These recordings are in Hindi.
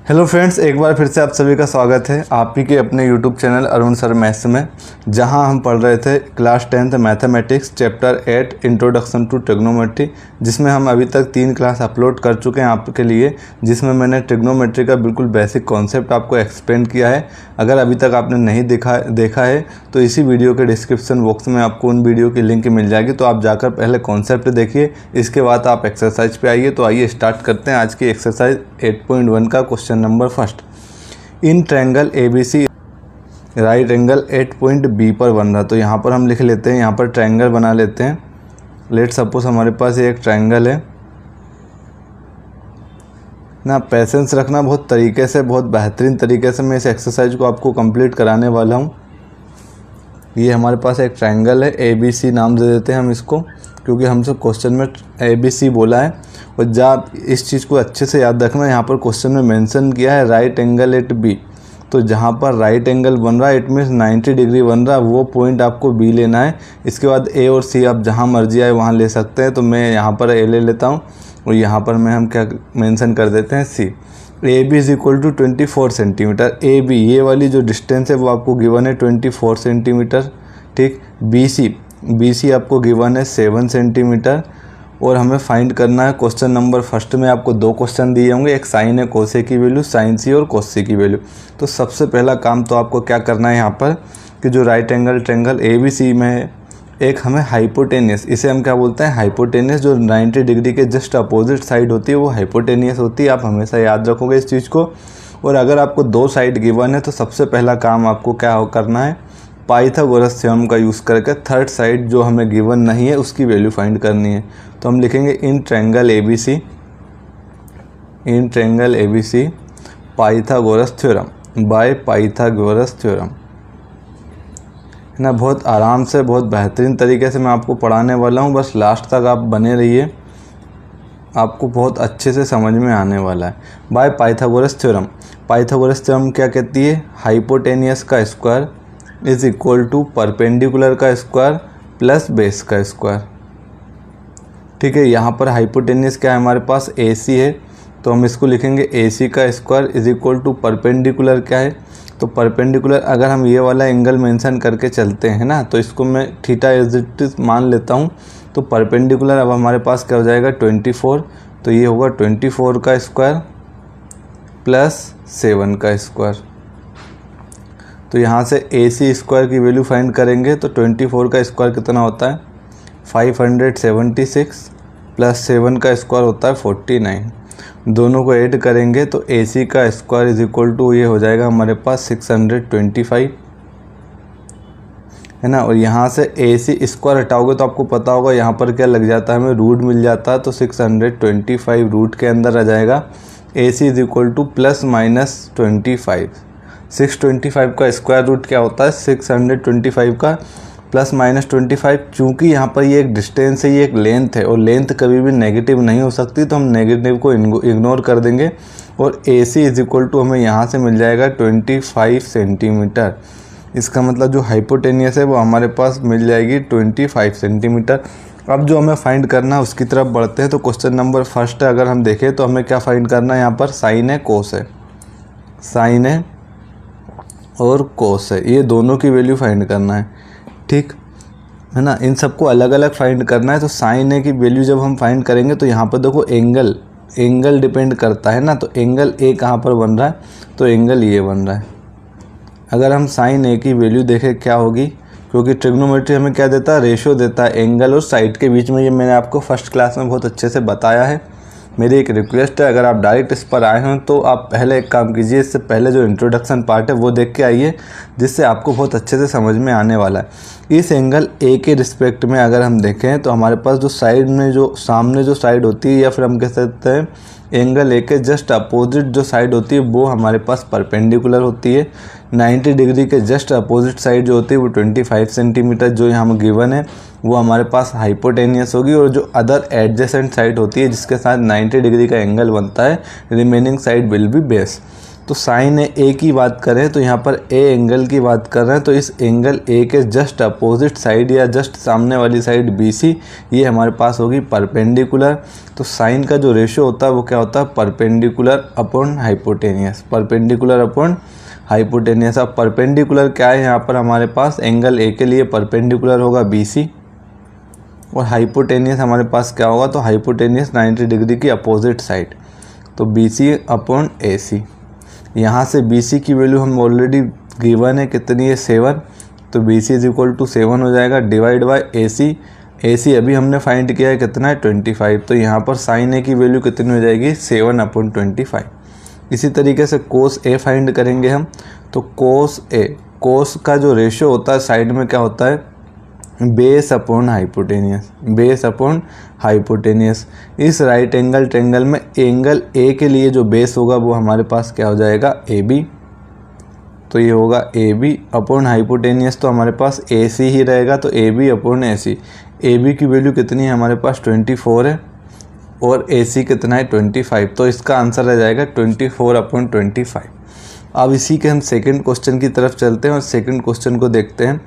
हेलो फ्रेंड्स, एक बार फिर से आप सभी का स्वागत है आप ही के अपने YouTube channel Arun sir maths में, जहां हम पढ़ रहे थे class 10th mathematics chapter 8 introduction to trigonometry, जिसमें हम अभी तक 3 क्लास अपलोड कर चुके हैं आपके लिए, जिसमें मैंने ट्रिग्नोमेट्री का बिल्कुल बेसिक कॉन्सेप्ट आपको एक्सप्लेन किया है। अगर अभी तक आपने नहीं देखा है तो इसी वीडियो के डिस्क्रिप्शन बॉक्स में आपको उन वीडियो की लिंक मिल जाएगी, तो आप जाकर पहले कॉन्सेप्ट देखिए, इसके बाद आप एक्सरसाइज पे आइए। तो आइए स्टार्ट करते हैं आज की एक्सरसाइज 8.1 का question number first. In triangle ABC right angle at point B पर बन रहा, तो यहाँ पर हम लिख लेते हैं, यहाँ पर ट्रायंगल बना लेते हैं। लेट सपोज हमारे पास ये एक ट्रायंगल है ना। पेशेंस रखना, बहुत तरीके से, बहुत बेहतरीन तरीके से मैं इस एक्सरसाइज को आपको कंप्लीट कराने वाला हूँ। ये हमारे पास एक ट्रायंगल है, ABC नाम दे देते हैं हम इसको, क्योंकि हमसे क्वेश्चन में ABC बोला है। और जब आप इस चीज़ को अच्छे से याद रखना, यहाँ पर क्वेश्चन में मेंशन किया है राइट एंगल एट B, तो जहाँ पर राइट एंगल बन रहा है इट मीन्स 90 डिग्री बन रहा है, वो पॉइंट आपको B लेना है। इसके बाद A और C आप जहाँ मर्जी आए वहाँ ले सकते हैं, तो मैं यहाँ पर A ले लेता हूँ और यहाँ पर हम क्या मेंशन कर देते हैं C। AB is equal to 24 centimetre. AB ये वाली जो डिस्टेंस है वो आपको गिवन है 24 सेंटीमीटर, ठीक। BC आपको गिवन है 7 सेंटीमीटर। और हमें फाइंड करना है क्वेश्चन नंबर फर्स्ट में आपको 2 क्वेश्चन दिए होंगे, एक साइन है कोस ए की वैल्यू, साइन C और कोस C की वैल्यू। तो सबसे पहला काम तो आपको क्या करना है यहाँ पर कि जो राइट एंगल ट्रायंगल ABC में है, एक हमें हाइपोटेनियस, इसे हम क्या बोलते हैं हाइपोटेनियस, जो 90 डिग्री के जस्ट अपोजिट साइड होती है वो हाइपोटेनियस होती है। आप हमेशा याद रखोगे इस चीज़ को। और अगर आपको 2 साइड गिवन है तो सबसे पहला काम आपको क्या करना है, पाइथागोरस थ्योरम का यूज़ करके थर्ड साइड जो हमें गिवन नहीं है उसकी वैल्यू फाइंड करनी है। तो हम लिखेंगे in triangle ABC Pythagoras theorem by Pythagoras theorem, है ना। बहुत आराम से, बहुत बेहतरीन तरीके से मैं आपको पढ़ाने वाला हूँ, बस लास्ट तक आप बने रहिए, आपको बहुत अच्छे से समझ में आने वाला है। By Pythagoras theorem, Pythagoras theorem क्या कहती है, हाइपोटेनियस का square is equal to perpendicular का स्क्वायर प्लस बेस का स्क्वायर, ठीक है। यहाँ पर हाइपोटेनियस क्या है हमारे पास AC है, तो हम इसको लिखेंगे AC का square is equal to perpendicular क्या है, तो परपेंडिकुलर अगर हम ये वाला एंगल मेंशन करके चलते हैं ना, तो इसको मैं थीटा एज इट इज मान लेता हूँ। तो परपेंडिकुलर अब हमारे पास क्या हो जाएगा 24, तो ये होगा 24 का स्क्वायर प्लस 7 का स्क्वायर। तो यहाँ से AC स्क्वायर की वैल्यू फाइंड करेंगे, तो 24 का स्क्वायर कितना होता है 576 प्लस 7 का स्क्वायर होता है 49। दोनों को ऐड करेंगे तो AC का स्क्वायर इज इक्वल टू ये हो जाएगा हमारे पास 625, है ना। और यहाँ से AC स्क्वायर हटाओगे तो आपको पता होगा यहाँ पर क्या लग जाता है, हमें रूट मिल जाता है, तो 625 रूट के अंदर आ जाएगा। AC is equal two plus minus 25, 625 का स्क्वायर रूट क्या होता है 625 का प्लस माइनस 25। चूँकि यहाँ पर ये एक डिस्टेंस है, ये एक लेंथ है, और लेंथ कभी भी नेगेटिव नहीं हो सकती, तो हम नेगेटिव को इग्नोर कर देंगे। और AC इज इक्वल टू हमें यहाँ से मिल जाएगा 25 सेंटीमीटर। इसका मतलब जो हाइपोटेनियस है वो हमारे पास मिल जाएगी 25 सेंटीमीटर। अब जो हमें फाइंड करना है उसकी तरफ बढ़ते हैं। तो क्वेश्चन नंबर फर्स्ट है, अगर हम देखें तो हमें क्या फाइंड करना है, यहाँ पर साइन है कोस है, साइन है और कोस है, ये दोनों की वैल्यू फाइंड करना है, ठीक है ना। इन सबको अलग अलग फाइंड करना है। तो साइन ए की वैल्यू जब हम फाइंड करेंगे तो यहाँ पर देखो एंगल डिपेंड करता है ना, तो एंगल A कहाँ पर बन रहा है, तो एंगल ये बन रहा है। अगर हम साइन A की वैल्यू देखें क्या होगी, क्योंकि ट्रिग्नोमेट्री हमें क्या देता है, रेशो देता है एंगल और साइड के बीच में, ये मैंने आपको फर्स्ट क्लास में बहुत अच्छे से बताया है। मेरी एक रिक्वेस्ट है, अगर आप डायरेक्ट इस पर आए हैं तो आप पहले एक काम कीजिए, इससे पहले जो इंट्रोडक्शन पार्ट है वो देख के आइए, जिससे आपको बहुत अच्छे से समझ में आने वाला है। इस एंगल A के रिस्पेक्ट में अगर हम देखें तो हमारे पास जो साइड में जो सामने जो साइड होती है, या फिर हम कह सकते हैं एंगल A के जस्ट अपोजिट जो साइड होती है वो हमारे पास परपेंडिकुलर होती है। 90 डिग्री के जस्ट अपोजिट साइड जो होती है वो 25 सेंटीमीटर जो यहाँ गिवन है वो हमारे पास हाइपोटेनियस होगी। और जो अदर एडजेसेंट साइड होती है जिसके साथ 90 डिग्री का एंगल बनता है, remaining side will be base. तो साइन ए की बात करें तो यहाँ पर ए एंगल की बात कर रहे हैं, तो इस एंगल ए के जस्ट अपोजिट साइड या जस्ट सामने वाली साइड BC ये हमारे पास होगी परपेंडिकुलर। तो साइन का जो रेशियो होता है वो क्या होता है, perpendicular upon hypotenuse, perpendicular upon hypotenuse. अब परपेंडिकुलर क्या है यहाँ पर हमारे पास, एंगल ए के लिए परपेंडिकुलर होगा BC, और हाइपोटेनियस हमारे पास क्या होगा, तो हाइपोटेनियस 90 डिग्री की अपोजिट साइड, तो BC अपॉन AC। यहाँ से BC की वैल्यू हम ऑलरेडी गिवन है, कितनी है 7, तो BC इज इक्वल टू 7 हो जाएगा, डिवाइड बाय AC अभी हमने फाइंड किया है कितना है 25, तो यहाँ पर साइन ए की वैल्यू कितनी हो जाएगी 7 अपॉन 25। इसी तरीके से कोस ए फाइंड करेंगे हम, तो कोस का जो रेशियो होता है साइड में क्या होता है, base upon hypotenuse, base upon hypotenuse. इस राइट एंगल ट्रायंगल में एंगल ए के लिए जो बेस होगा वो हमारे पास क्या हो जाएगा AB, तो ये होगा AB अपॉन हाइपोटेनियस, तो हमारे पास AC ही रहेगा, तो AB अपॉन AC। AB की वैल्यू कितनी है हमारे पास 24 है, और AC कितना है 25, तो इसका आंसर आ जाएगा 24 अपॉन 25। अब इसी के हम सेकंड क्वेश्चन की तरफ चलते हैं और सेकंड क्वेश्चन को देखते हैं।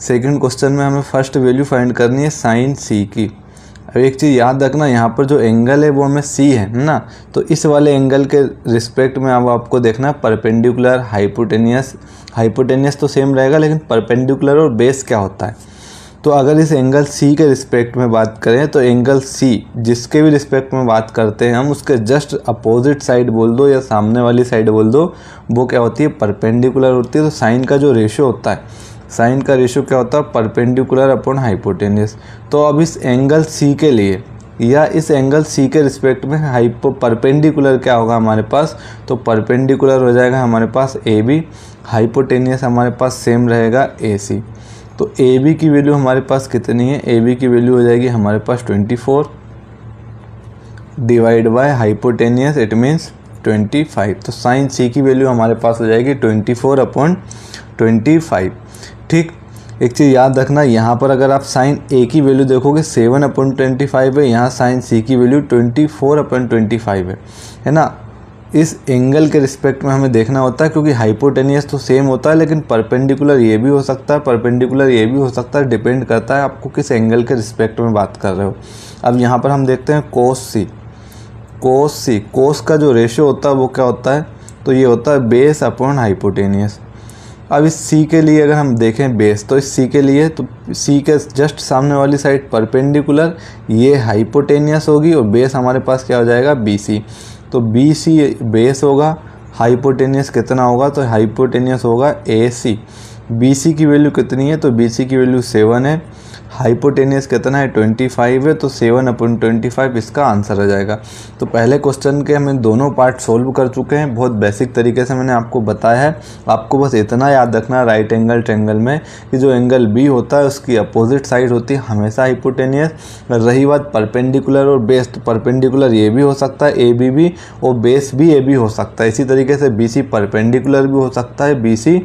सेकंड क्वेश्चन में हमें फर्स्ट वैल्यू फाइंड करनी है साइन C की। अब एक चीज़ याद रखना, यहाँ पर जो एंगल है वो हमें C है ना, तो इस वाले एंगल के रिस्पेक्ट में अब आपको देखना है परपेंडिकुलर, हाइपोटेनियस तो सेम रहेगा, लेकिन परपेंडिकुलर और बेस क्या होता है। तो अगर इस एंगल C के रिस्पेक्ट में बात करें तो एंगल C जिसके भी रिस्पेक्ट में बात करते हैं हम, उसके जस्ट अपोजिट साइड बोल दो या सामने वाली साइड बोल दो, वो क्या होती है, परपेंडिकुलर होती है। तो साइन का जो रेशियो होता है, साइन का रेशियो क्या होता है, परपेंडिकुलर अपॉन हाइपोटेनियस। तो अब इस एंगल C के लिए या इस एंगल C के रिस्पेक्ट में परपेंडिकुलर क्या होगा हमारे पास, तो परपेंडिकुलर हो जाएगा हमारे पास AB, हाइपोटेनियस हमारे पास सेम रहेगा AC। तो AB की वैल्यू हमारे पास कितनी है, AB की वैल्यू हो जाएगी हमारे पास 24 divide by hypotenuse, it means 25। तो साइन C की वैल्यू हमारे पास हो जाएगी 24 अपॉन 25। ठीक, एक चीज़ याद रखना, यहाँ पर अगर आप साइन A की वैल्यू देखोगे 7 अपॉन 25 है, यहाँ साइन C की वैल्यू 24 अपॉन 25 है ना। इस एंगल के रिस्पेक्ट में हमें देखना होता है, क्योंकि हाइपोटेनियस तो सेम होता है, लेकिन परपेंडिकुलर ये भी हो सकता है, परपेंडिकुलर ये भी हो सकता है, डिपेंड करता है आपको किस एंगल के रिस्पेक्ट में बात कर रहे हो। अब यहाँ पर हम देखते हैं कोस का जो रेशियो होता है वो क्या होता है, तो ये होता है बेस अपॉन हाइपोटेनियस। अब इस C के लिए अगर हम देखें बेस, तो इस C के लिए, तो C के जस्ट सामने वाली साइड परपेंडिकुलर ये हाइपोटेनियस होगी, और बेस हमारे पास क्या हो जाएगा BC। तो BC बेस होगा, हाइपोटेनियस कितना होगा, तो हाइपोटेनियस होगा AC। BC की वैल्यू कितनी है, तो BC की वैल्यू 7 है, हाइपोटेनियस कितना है 25 है, तो 7 अपॉन 25 इसका आंसर आ जाएगा। तो पहले क्वेश्चन के हमें दोनों पार्ट सोल्व कर चुके हैं, बहुत बेसिक तरीके से मैंने आपको बताया है। आपको बस इतना याद रखना राइट एंगल ट्रायंगल में कि जो एंगल B होता है उसकी अपोजिट साइड होती है हमेशा हाइपोटेनियस। रही बात परपेंडिकुलर और बेस, तो परपेंडिकुलर ये भी हो सकता है AB भी, और बेस भी AB हो सकता है। इसी तरीके से BC परपेंडिकुलर भी हो सकता है, BC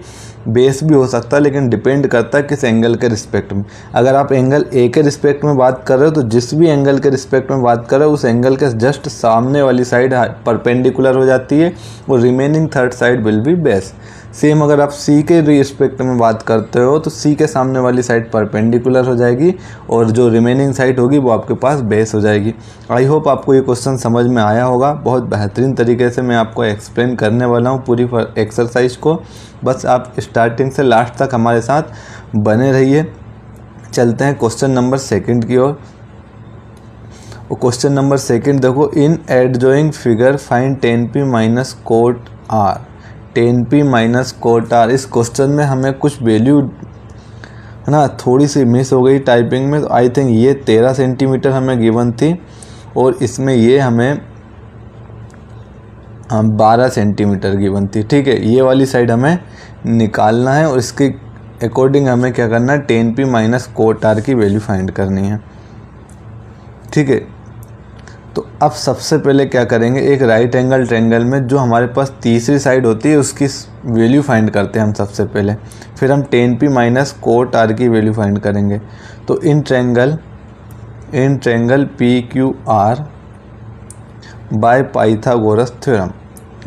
बेस भी हो सकता है, लेकिन डिपेंड करता है किस एंगल के रिस्पेक्ट में। अगर आप एंगल A के रिस्पेक्ट में बात कर रहे हो, तो जिस भी एंगल के रिस्पेक्ट में बात कर रहे हो उस एंगल के जस्ट सामने वाली साइड परपेंडिकुलर हो जाती है, और remaining third side will be base. Same अगर आप C के रिस्पेक्ट में बात करते हो तो C के सामने वाली साइड परपेंडिकुलर हो जाएगी, और जो रिमेनिंग साइड होगी वो आपके पास बेस हो जाएगी। आई होप आपको ये क्वेश्चन समझ में आया होगा। बहुत बेहतरीन तरीके से मैं आपको एक्सप्लेन करने वाला हूँ पूरी एक्सरसाइज को, बस आप स्टार्टिंग से लास्ट तक हमारे साथ बने रहिए। चलते हैं क्वेश्चन नंबर सेकंड की ओर। क्वेश्चन नंबर सेकंड देखो, in adjoining figure find 10p minus cot R, 10p minus cot R. इस क्वेश्चन में हमें कुछ वैल्यू है ना थोड़ी सी मिस हो गई टाइपिंग में, तो आई थिंक ये 13 सेंटीमीटर हमें गिवन थी, और इसमें ये हमें 12 सेंटीमीटर गिवन थी। ठीक है, ये वाली साइड हमें निकालना है, और इसके अकॉर्डिंग हमें क्या करना है, 10p माइनस कोट आर की वैल्यू फाइंड करनी है। ठीक है, तो अब सबसे पहले क्या करेंगे, एक राइट एंगल ट्रायंगल में जो हमारे पास तीसरी साइड होती है उसकी वैल्यू फाइंड करते हैं हम सबसे पहले, फिर हम 10p माइनस कोट आर की वैल्यू फाइंड करेंगे। तो in triangle PQR bye Pythagoras theorem,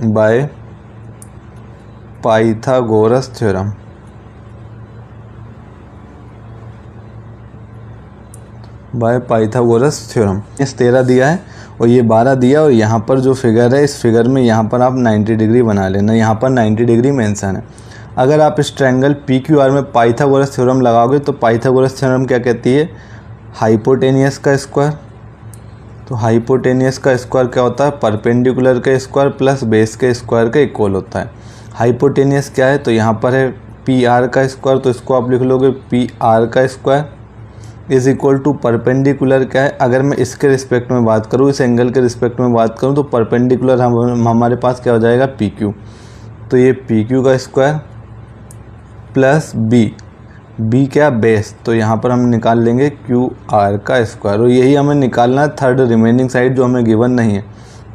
by Pythagoras theorem. By Pythagoras theorem. इस 13 दिया है और ये 12 दिया, और यहाँ पर जो फिगर है, इस फिगर में यहाँ पर आप 90 डिग्री बना लेना। यहाँ पर 90 डिग्री मेंशन है। अगर आप इस ट्रायंगल PQR में पाइथागोरस थ्योरम लगाओगे तो पाइथागोरस थ्योरम क्या कहती है? हाइपोटेनियस का स्क्वायर। तो हाइपोटेनियस का स्क्वायर क्या होता है? परपेंडिकुलर के स्क्वायर प्लस बेस के स्क्वायर के इक्वल होता है। हाइपोटेनियस क्या है? तो यहाँ पर है PR का स्क्वायर, तो इसको आप लिख लोगे PR का square is equal to perpendicular क्या है? अगर मैं इसके रिस्पेक्ट में बात करूँ, इस एंगल के रिस्पेक्ट में बात करूँ, तो परपेंडिकुलर हमारे पास क्या हो जाएगा? PQ। तो ये PQ का स्क्वायर प्लस B क्या? बेस। तो यहाँ पर हम निकाल लेंगे QR का स्क्वायर, और यही हमें निकालना है थर्ड रिमेनिंग साइड जो हमें गिवन नहीं है।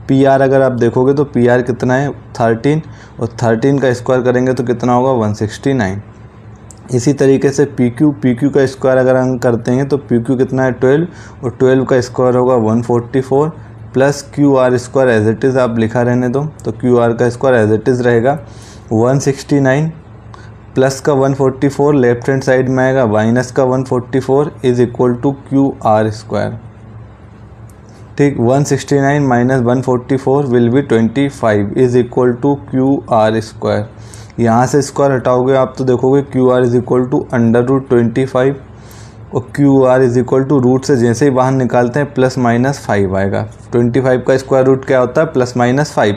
PR अगर आप देखोगे तो PR कितना है? 13, और 13 का स्क्वायर करेंगे तो कितना होगा? 169। इसी तरीके से PQ का स्क्वायर अगर हम करते हैं तो PQ कितना है? 12, और 12 का स्क्वायर होगा 144 plus QR square as it is आप लिखा रहने दो। तो QR का स्क्वायर एज इट इज़ रहेगा 169 प्लस का 144 लेफ्ट हैंड साइड में आएगा, माइनस का 144 is equal to QR square. ठीक, 169 minus 144 will be 25 is equal to QR square. यहाँ से स्क्वायर हटाओगे आप तो देखोगे QR इज इक्वल टू √25, और QR is equal to root से जैसे ही बाहर निकालते हैं प्लस माइनस 5 आएगा। 25 का स्क्वायर रूट क्या होता है? Plus minus 5।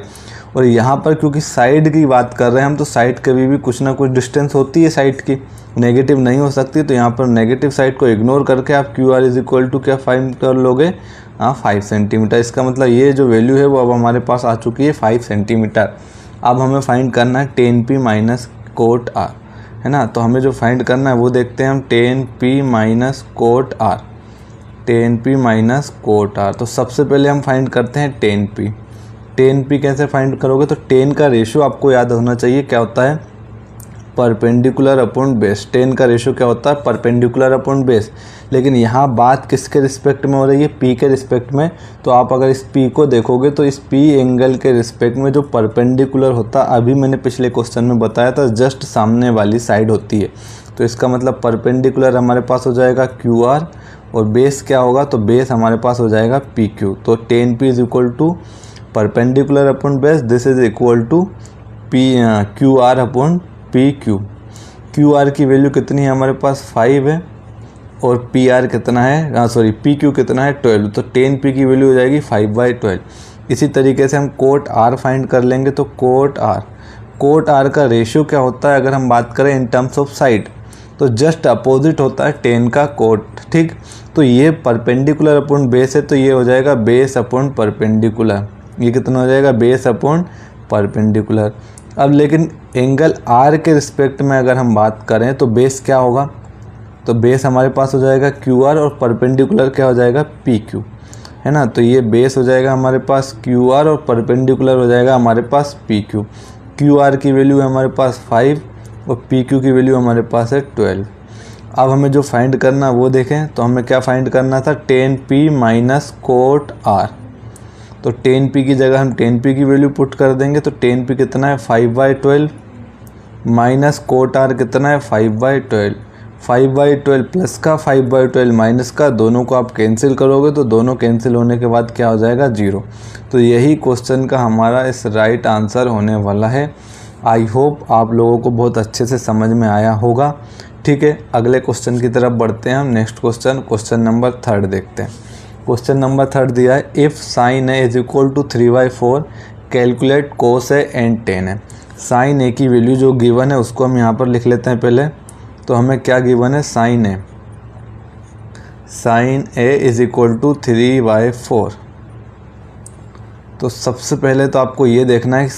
और यहाँ पर क्योंकि साइड की बात कर रहे हैं हम, तो साइड कभी भी कुछ ना कुछ डिस्टेंस होती है साइड की, नेगेटिव नहीं हो सकती। तो यहाँ पर नेगेटिव साइड को इग्नोर करके आप QR इज इक्वल टू क्या फाइंड कर लोगे? 5 सेंटीमीटर। इसका मतलब ये जो वैल्यू है वो अब हमारे पास आ चुकी है 5 सेंटीमीटर। अब हमें फाइंड करना है 10P माइनस कोट R, है ना। तो हमें जो फाइंड करना है वो देखते हैं हम। 10P minus coat R, 10P minus coat R। तो सबसे पहले हम फाइंड करते हैं 10P। 10P कैसे फाइंड करोगे? तो 10 का रेशियो आपको याद होना चाहिए क्या होता है? Perpendicular upon base. 10 का रेशियो क्या होता है? Perpendicular upon base. लेकिन यहाँ बात किसके रिस्पेक्ट में हो रही है? P के रिस्पेक्ट में। तो आप अगर इस P को देखोगे तो इस P एंगल के रिस्पेक्ट में जो परपेंडिकुलर होता है, अभी मैंने पिछले क्वेश्चन में बताया था, जस्ट सामने वाली साइड होती है। तो इसका मतलब परपेंडिकुलर हमारे पास हो जाएगा QR, और बेस क्या होगा? तो बेस हमारे पास हो जाएगा PQ। तो 10P is equal to perpendicular upon base, this is equal to QR upon PQ। QR की वैल्यू कितनी है हमारे पास? 5 है, और PR कितना है? PQ कितना है? 12। तो 10P की वैल्यू हो जाएगी 5/12। इसी तरीके से हम कोट R फाइंड कर लेंगे। तो कोट R का रेशियो क्या होता है? अगर हम बात करें इन टर्म्स ऑफ साइड, तो जस्ट अपोजिट होता है 10 का कोट। ठीक, तो ये परपेंडिकुलर अपॉन बेस है, तो ये हो जाएगा बेस अपॉन परपेंडिकुलर। ये कितना हो जाएगा? Base upon perpendicular. अब लेकिन एंगल R के रिस्पेक्ट में अगर हम बात करें तो बेस क्या होगा? तो बेस हमारे पास हो जाएगा QR, और परपेंडिकुलर क्या हो जाएगा? PQ, है ना। तो ये बेस हो जाएगा हमारे पास QR, और परपेंडिकुलर हो जाएगा हमारे पास PQ। QR की वैल्यू है हमारे पास 5, और PQ की वैल्यू हमारे पास है 12। अब हमें जो फाइंड करना वो देखें, तो हमें क्या फाइंड करना था? 10P minus coat R। तो 10P की जगह हम 10P की वैल्यू पुट कर देंगे। तो 10P कितना है? 5/12 माइनस कोट R कितना है? 5/12। 5/12 प्लस का 5/12 माइनस का, दोनों को आप कैंसिल करोगे तो दोनों कैंसिल होने के बाद क्या हो जाएगा? 0। तो यही क्वेश्चन का हमारा इस राइट आंसर होने वाला है। आई होप आप लोगों को बहुत अच्छे से समझ में आया होगा। ठीक है, अगले क्वेश्चन की तरफ बढ़ते हैं हम। नेक्स्ट क्वेश्चन नंबर 3 देखते हैं। क्वेश्चन नंबर 3 दिया है, if sine A is equal to 3/4 calculate cos A and tan है। साइन ए की वैल्यू जो गिवन है उसको हम यहाँ पर लिख लेते हैं पहले। तो हमें क्या गिवन है? Sine A is equal to 3/4। तो सबसे पहले तो आपको ये देखना है कि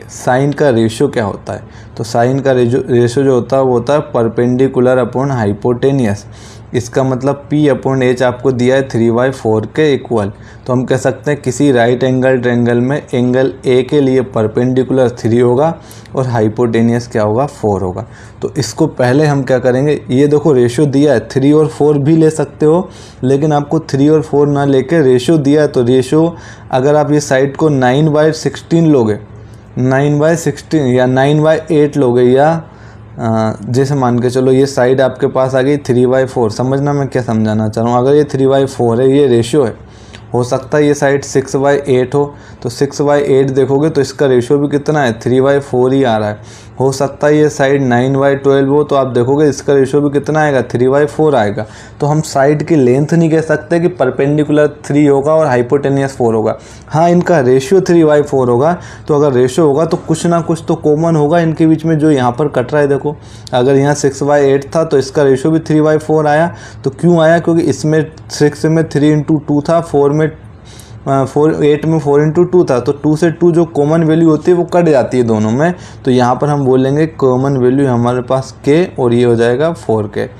साइन का रेशियो क्या होता है। तो साइन का रेशियो जो होता है वो होता है परपेंडिकुलर अपॉन हाइपोटेनियस। इसका मतलब P अपॉन H आपको दिया है 3/4 के इक्वल। तो हम कह सकते हैं किसी राइट एंगल ट्रायंगल में एंगल A के लिए परपेंडिकुलर 3 होगा और हाइपोटेनियस क्या होगा? 4 होगा। तो इसको पहले हम क्या करेंगे, ये देखो रेशियो दिया है, 3 और 4 भी ले सकते हो, लेकिन आपको 3 और 4 ना लेके रेशियो दिया है। तो रेशियो अगर आप ये साइड को 9/16 लोगे 9/16 या 9/8 लोगे, या जैसे मान के चलो ये साइड आपके पास आ गई 3/4। समझना मैं क्या समझाना चाह रहा हूँ। अगर ये 3/4 है, ये रेशियो है, हो सकता है ये साइड 6/8 हो, तो 6/8 देखोगे तो इसका रेशियो भी कितना है, 3/4 ही आ रहा है। हो सकता है ये साइड 9/12 हो, तो आप देखोगे इसका रेशियो भी कितना आएगा, 3/4 आएगा। तो हम साइड की लेंथ नहीं कह सकते कि परपेंडिकुलर 3 होगा और हाइपोटेनियस 4 होगा। हाँ, इनका रेशियो 3/4 होगा। तो अगर रेशियो होगा तो कुछ ना कुछ तो कॉमन होगा इनके बीच में, जो यहाँ पर कट रहा है। देखो, अगर यहाँ 6/8 था तो इसका रेशियो भी 3/4 आया। तो क्यों आया, क्योंकि इसमें 6 में 3 × 2 था, 8 में 4 × 2 था। तो 2 से 2 जो कॉमन वैल्यू होती है वो कट जाती है दोनों में। तो यहाँ पर हम बोलेंगे कॉमन वैल्यू हमारे पास k और ये हो जाएगा 4k।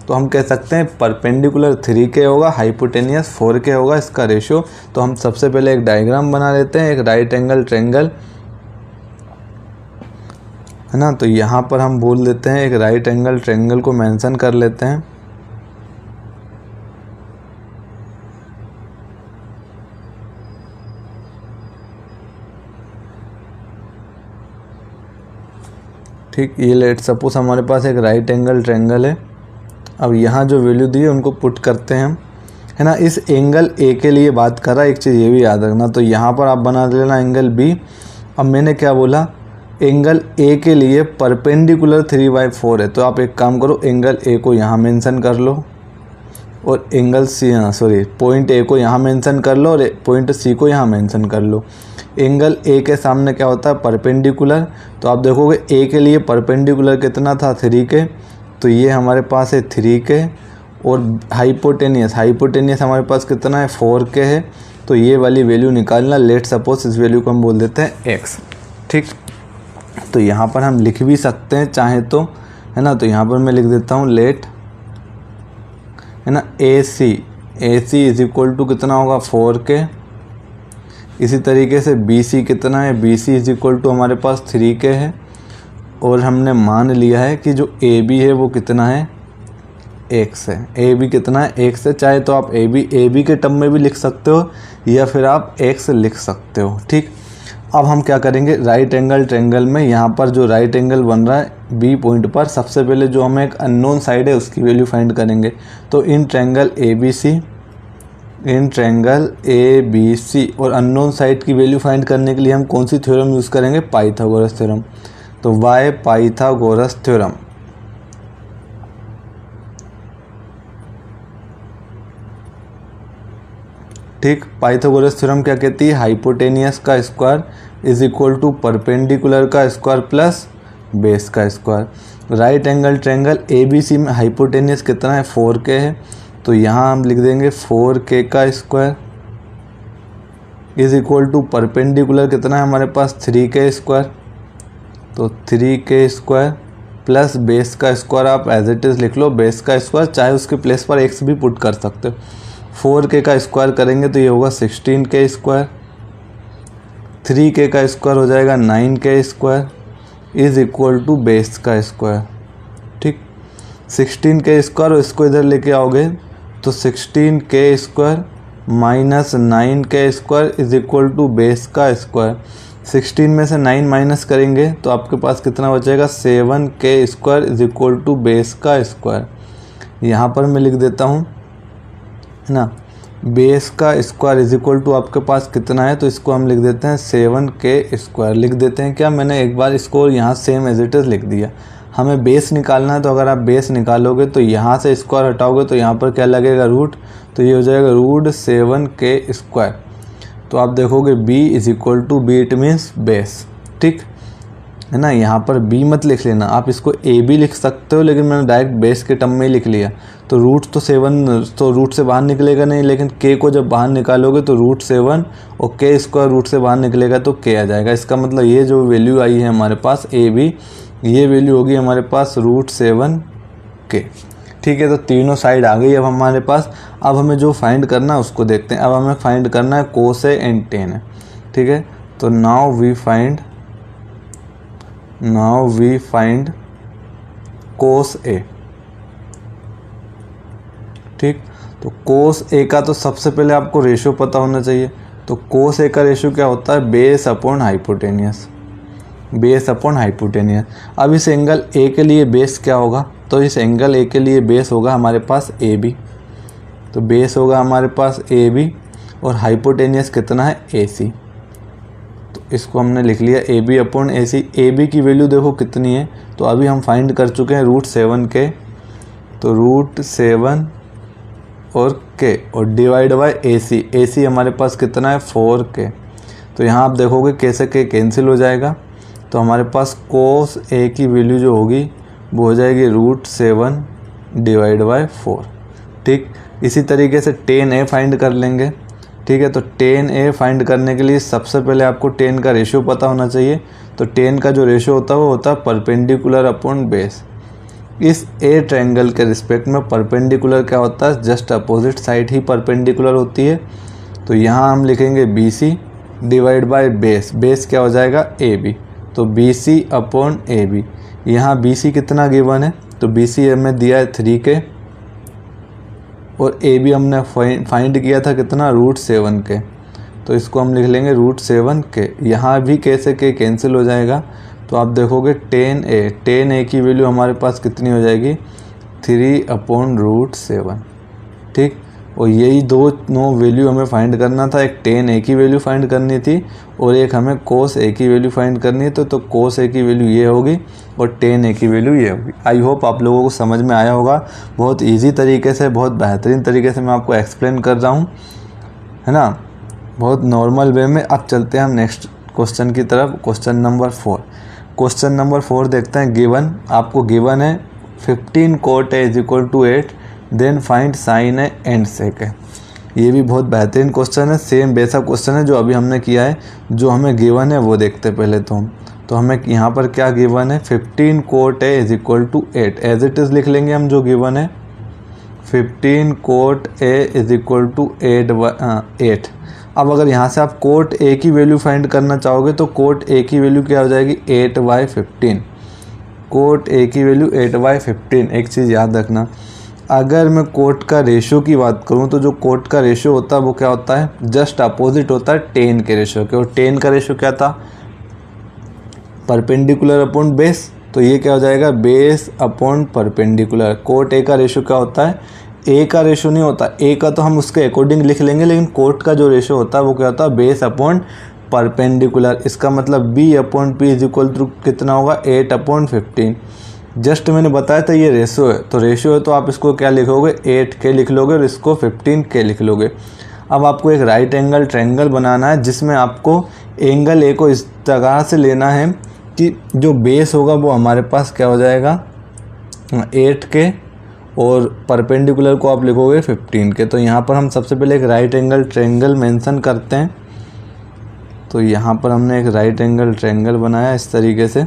तो हम कह सकते हैं परपेंडिकुलर 3k होगा, हाइपोटेनियस 4k होगा इसका रेशियो। तो हम सबसे पहले एक डायग्राम बना लेते हैं, एक राइट एंगल ट्रायंगल है ना। तो यहाँ पर हम बोल देते हैं, एक राइट एंगल ट्रायंगल को मेंशन कर लेते हैं। ठीक, ये लेट सपोज हमारे पास एक राइट एंगल ट्रायंगल है। अब यहाँ जो वैल्यू दी है उनको पुट करते हैं हम, है ना। इस एंगल ए के लिए बात कर रहा है, एक चीज़ ये भी याद रखना। तो यहाँ पर आप बना लेना एंगल बी। अब मैंने क्या बोला, एंगल ए के लिए परपेंडिकुलर 3/4 है। तो आप एक काम करो, एंगल ए को यहाँ मेंशन कर लो और एंगल सी, पॉइंट ए को यहाँ मेंशन कर लो और पॉइंट सी को यहाँ मेंशन कर लो। एंगल ए के सामने क्या होता है, परपेंडिकुलर। तो आप देखोगे ए के लिए परपेंडिकुलर कितना था, 3k। तो ये हमारे पास है 3k। और हाइपोटेनियस हमारे पास कितना है, 4k है। तो ये वाली वैल्यू निकालना। लेट सपोज इस वैल्यू को हम बोल देते हैं x। ठीक, तो यहाँ पर हम लिख भी सकते हैं चाहे तो, है ना। तो यहाँ पर मैं लिख देता हूँ लेट, है ना, AC इज इक्वल टू कितना होगा, 4k। इसी तरीके से BC कितना है, BC इज इक्वल टू हमारे पास 3k है। और हमने मान लिया है कि जो AB है वो कितना है, x है। AB कितना है, x है। चाहे तो आप AB के टर्म में भी लिख सकते हो या फिर आप x लिख सकते हो। ठीक, अब हम क्या करेंगे, राइट एंगल ट्रायंगल में यहाँ पर जो राइट एंगल बन रहा है B पॉइंट पर, सबसे पहले जो हमें एक अननोन साइड है उसकी वैल्यू फाइंड करेंगे। तो इन ट्रायंगल ABC और अननोन साइड की वैल्यू फाइंड करने के लिए हम कौन सी थ्योरम यूज़ करेंगे, पाइथागोरस थ्योरम। तो वाई पाइथागोरस थ्योरम। ठीक, पाइथागोरस थ्योरम क्या कहती है, हाइपोटेनियस का square is equal to perpendicular का स्क्वायर प्लस बेस का square. Right angle triangle ABC में हाइपोटेनियस कितना है, 4k है। तो यहाँ हम लिख देंगे 4k का square is equal to perpendicular कितना है हमारे पास, 3k स्क्वायर। तो 3k स्क्वायर प्लस बेस का स्क्वायर, आप एज इट इज़ लिख लो बेस का स्क्वायर, चाहे उसके प्लेस पर x भी पुट कर सकते हो। 4k का स्क्वायर करेंगे तो ये होगा 16k स्क्वायर। 3k का स्क्वायर हो जाएगा 9k square is equal to base का स्क्वायर। ठीक, 16k स्क्वायर और इसको इधर लेके आओगे तो 16k square minus 9k square is equal to base का स्क्वायर। 16 में से 9 माइनस करेंगे तो आपके पास कितना बचेगा, 7k square is equal to base का स्क्वायर। यहाँ पर मैं लिख देता हूँ, है ना, बेस का स्क्वायर इज इक्वल टू आपके पास कितना है, तो इसको हम लिख देते हैं 7k स्क्वायर। लिख देते हैं क्या, मैंने एक बार इसको यहाँ सेम एज इट इज़ लिख दिया। हमें बेस निकालना है, तो अगर आप बेस निकालोगे तो यहाँ से स्क्वायर हटाओगे तो यहाँ पर क्या लगेगा, रूट। तो ये हो जाएगा रूट 7k स्क्वायर। तो आप देखोगे b is equal to B, it means base. ठीक है ना, यहाँ पर b मत लिख लेना, आप इसको a भी लिख सकते हो, लेकिन मैंने डायरेक्ट बेस के टर्म में ही लिख लिया। तो रूट तो 7 तो रूट से बाहर निकलेगा नहीं, लेकिन k को जब बाहर निकालोगे तो रूट 7 और k स्क्वायर रूट से बाहर निकलेगा तो k आ जाएगा। इसका मतलब ये जो वैल्यू आई है हमारे पास ab, ये वैल्यू होगी हमारे पास रूट 7k। ठीक है, तो तीनों साइड आ गई अब हमारे पास। अब हमें जो फाइंड करना है उसको देखते हैं। अब हमें फाइंड करना है कोस ए एंड टेन है। ठीक है, तो नाउ वी फाइंड कोस ए। ठीक, तो कोस ए का तो सबसे पहले आपको रेशियो पता होना चाहिए। तो कोस ए का रेशियो क्या होता है, base upon hypotenuse. Base upon hypotenuse. अब इस एंगल ए के लिए बेस क्या होगा, तो इस एंगल ए के लिए बेस होगा हमारे पास ए बी, तो बेस होगा हमारे पास ए बी और हाइपोटेनियस कितना है ए सी। तो इसको हमने लिख लिया A B upon A C. A B की वैल्यू देखो कितनी है, तो अभी हम फाइंड कर चुके हैं √7 के, तो √7 और के और डिवाइड बाय ए सी। ए सी हमारे पास कितना है 4 के। तो यहाँ आप देखोगे कैसे के कैंसिल हो जाएगा, तो हमारे पास कोस ए की वैल्यू जो होगी वो हो जाएगी √7 डिवाइड बाय 4। ठीक, इसी तरीके से tan a फाइंड कर लेंगे। ठीक है, तो tan a फाइंड करने के लिए सबसे पहले आपको tan का रेशियो पता होना चाहिए। तो tan का जो रेशियो होता है वो होता है परपेंडिकुलर अपॉन बेस। इस ए ट्रायंगल के रिस्पेक्ट में परपेंडिकुलर क्या होता है, जस्ट अपोजिट साइड ही परपेंडिकुलर होती है। तो यहाँ हम लिखेंगे BC divide by base. Base क्या हो जाएगा AB, तो BC अपॉन AB। यहाँ BC कितना गिवन है, तो BC हमें दिया है 3K और AB हमने फाइंड किया था कितना √7 के, तो इसको हम लिख लेंगे √7 के। यहाँ भी कैसे के कैंसिल हो जाएगा, तो आप देखोगे tan a की वैल्यू हमारे पास कितनी हो जाएगी 3/√7। ठीक, और यही दो वैल्यू हमें फाइंड करना था, एक tan a की वैल्यू फाइंड करनी थी और एक हमें cos a की वैल्यू फाइंड करनी है। तो cos a की वैल्यू ये होगी और tan a की वैल्यू ये होगी। आई होप आप लोगों को समझ में आया होगा। बहुत इजी तरीके से, बहुत बेहतरीन तरीके से मैं आपको एक्सप्लेन कर रहा हूँ, है ना, बहुत नॉर्मल वे में। अब चलते हैं हम नेक्स्ट क्वेश्चन की तरफ, क्वेश्चन नंबर 4। क्वेश्चन नंबर 4 देखते हैं। गिवन, आपको गिवन है 15 cot a = 8 then find sin a and sec a। ये भी बहुत बेहतरीन क्वेश्चन है, सेम वैसा क्वेश्चन है जो अभी हमने किया है। जो हमें गिवन है वो देखते पहले तो हम, तो हमें यहाँ पर क्या गिवन है 15 cot a = 8 as it is लिख लेंगे हम जो गिवन है 15 cot a = 8। अब अगर यहाँ से आप cot a की वैल्यू फाइंड करना चाहोगे तो cot a की वैल्यू क्या हो जाएगी 8/15। cot a की वैल्यू 8/15। एक चीज़ याद रखना, अगर मैं cot का रेशियो की बात करूँ तो जो cot का रेशियो होता है वो क्या होता है, जस्ट अपोजिट होता है tan के रेशियो के। और tan का रेशियो क्या था, परपेंडिकुलर अपॉन बेस। तो ये क्या हो जाएगा base upon perpendicular. cot a का रेशियो क्या होता है, ए का रेशियो नहीं होता, ए का तो हम उसके अकॉर्डिंग लिख लेंगे, लेकिन कोट का जो रेशियो होता है वो क्या होता है बेस अपॉन परपेंडिकुलर। इसका मतलब B/P = कितना होगा 8/15। जस्ट मैंने बताया था ये रेशियो है, तो रेशियो है तो आप इसको क्या लिखोगे 8K लिख लोगे और इसको 15K लिख लोगे। अब आपको एक राइट एंगल ट्रायंगल बनाना है जिसमें आपको एंगल ए को इस तरह से लेना है कि जो बेस होगा वो हमारे पास क्या हो जाएगा 8K और परपेंडिकुलर को आप लिखोगे 15K। तो यहाँ पर हम सबसे पहले एक राइट एंगल ट्रायंगल मेंशन करते हैं। तो यहाँ पर हमने एक राइट एंगल ट्रायंगल बनाया इस तरीके से।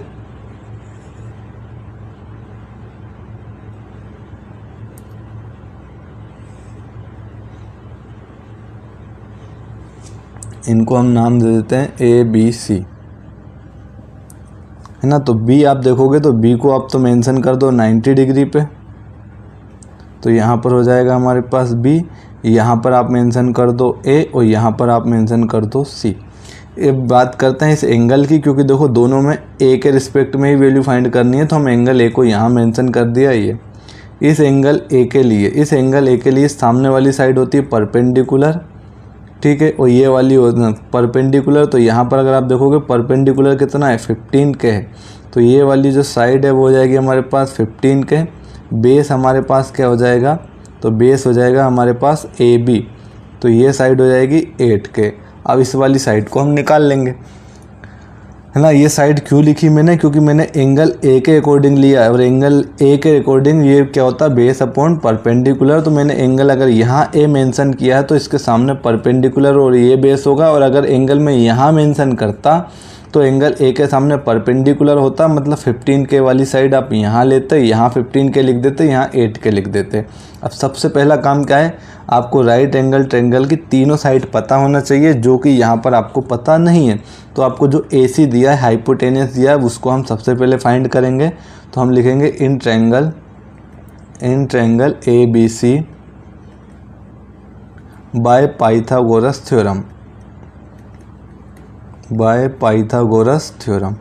इनको हम नाम दे देते हैं ABC, है ना। तो B आप देखोगे तो B को आप तो मेंशन कर दो 90 डिग्री पे, तो यहाँ पर हो जाएगा हमारे पास B। यहाँ पर आप मेंशन कर दो A और यहाँ पर आप मेंशन कर दो C। अब बात करते हैं इस एंगल की, क्योंकि देखो दोनों में A के रिस्पेक्ट में ही वैल्यू फाइंड करनी है, तो हम एंगल A को यहाँ मेंशन कर दिया। ये इस एंगल A के लिए, इस एंगल A के लिए सामने वाली साइड होती है परपेंडिकुलर, ठीक है, और ये वाली परपेंडिकुलर। तो यहाँ पर अगर आप देखोगे परपेंडिकुलर कितना है 15K है, तो ये वाली जो साइड है वो हो जाएगी हमारे पास 15K। बेस हमारे पास क्या हो जाएगा, तो बेस हो जाएगा हमारे पास AB, तो ये साइड हो जाएगी 8K। अब इस वाली साइड को हम निकाल लेंगे, है ना। ये साइड क्यों लिखी मैंने, क्योंकि मैंने एंगल A के अकॉर्डिंग लिया है और एंगल A के अकॉर्डिंग ये क्या होता है बेस अपॉन परपेंडिकुलर। तो मैंने एंगल अगर यहाँ A मेंशन किया है तो इसके सामने परपेंडिकुलर और ये बेस होगा, और अगर एंगल में यहाँ मेंशन करता तो एंगल A के सामने परपेंडिकुलर होता, मतलब 15K वाली साइड आप यहाँ लेते, यहाँ 15K लिख देते, यहाँ 8K लिख देते। अब सबसे पहला काम क्या है, आपको राइट एंगल ट्रायंगल की तीनों साइड पता होना चाहिए, जो कि यहाँ पर आपको पता नहीं है। तो आपको जो AC दिया है, हाइपोटेनियस दिया है, उसको हम सबसे पहले फाइंड करेंगे। तो हम लिखेंगे in triangle ABC by Pythagoras theorem,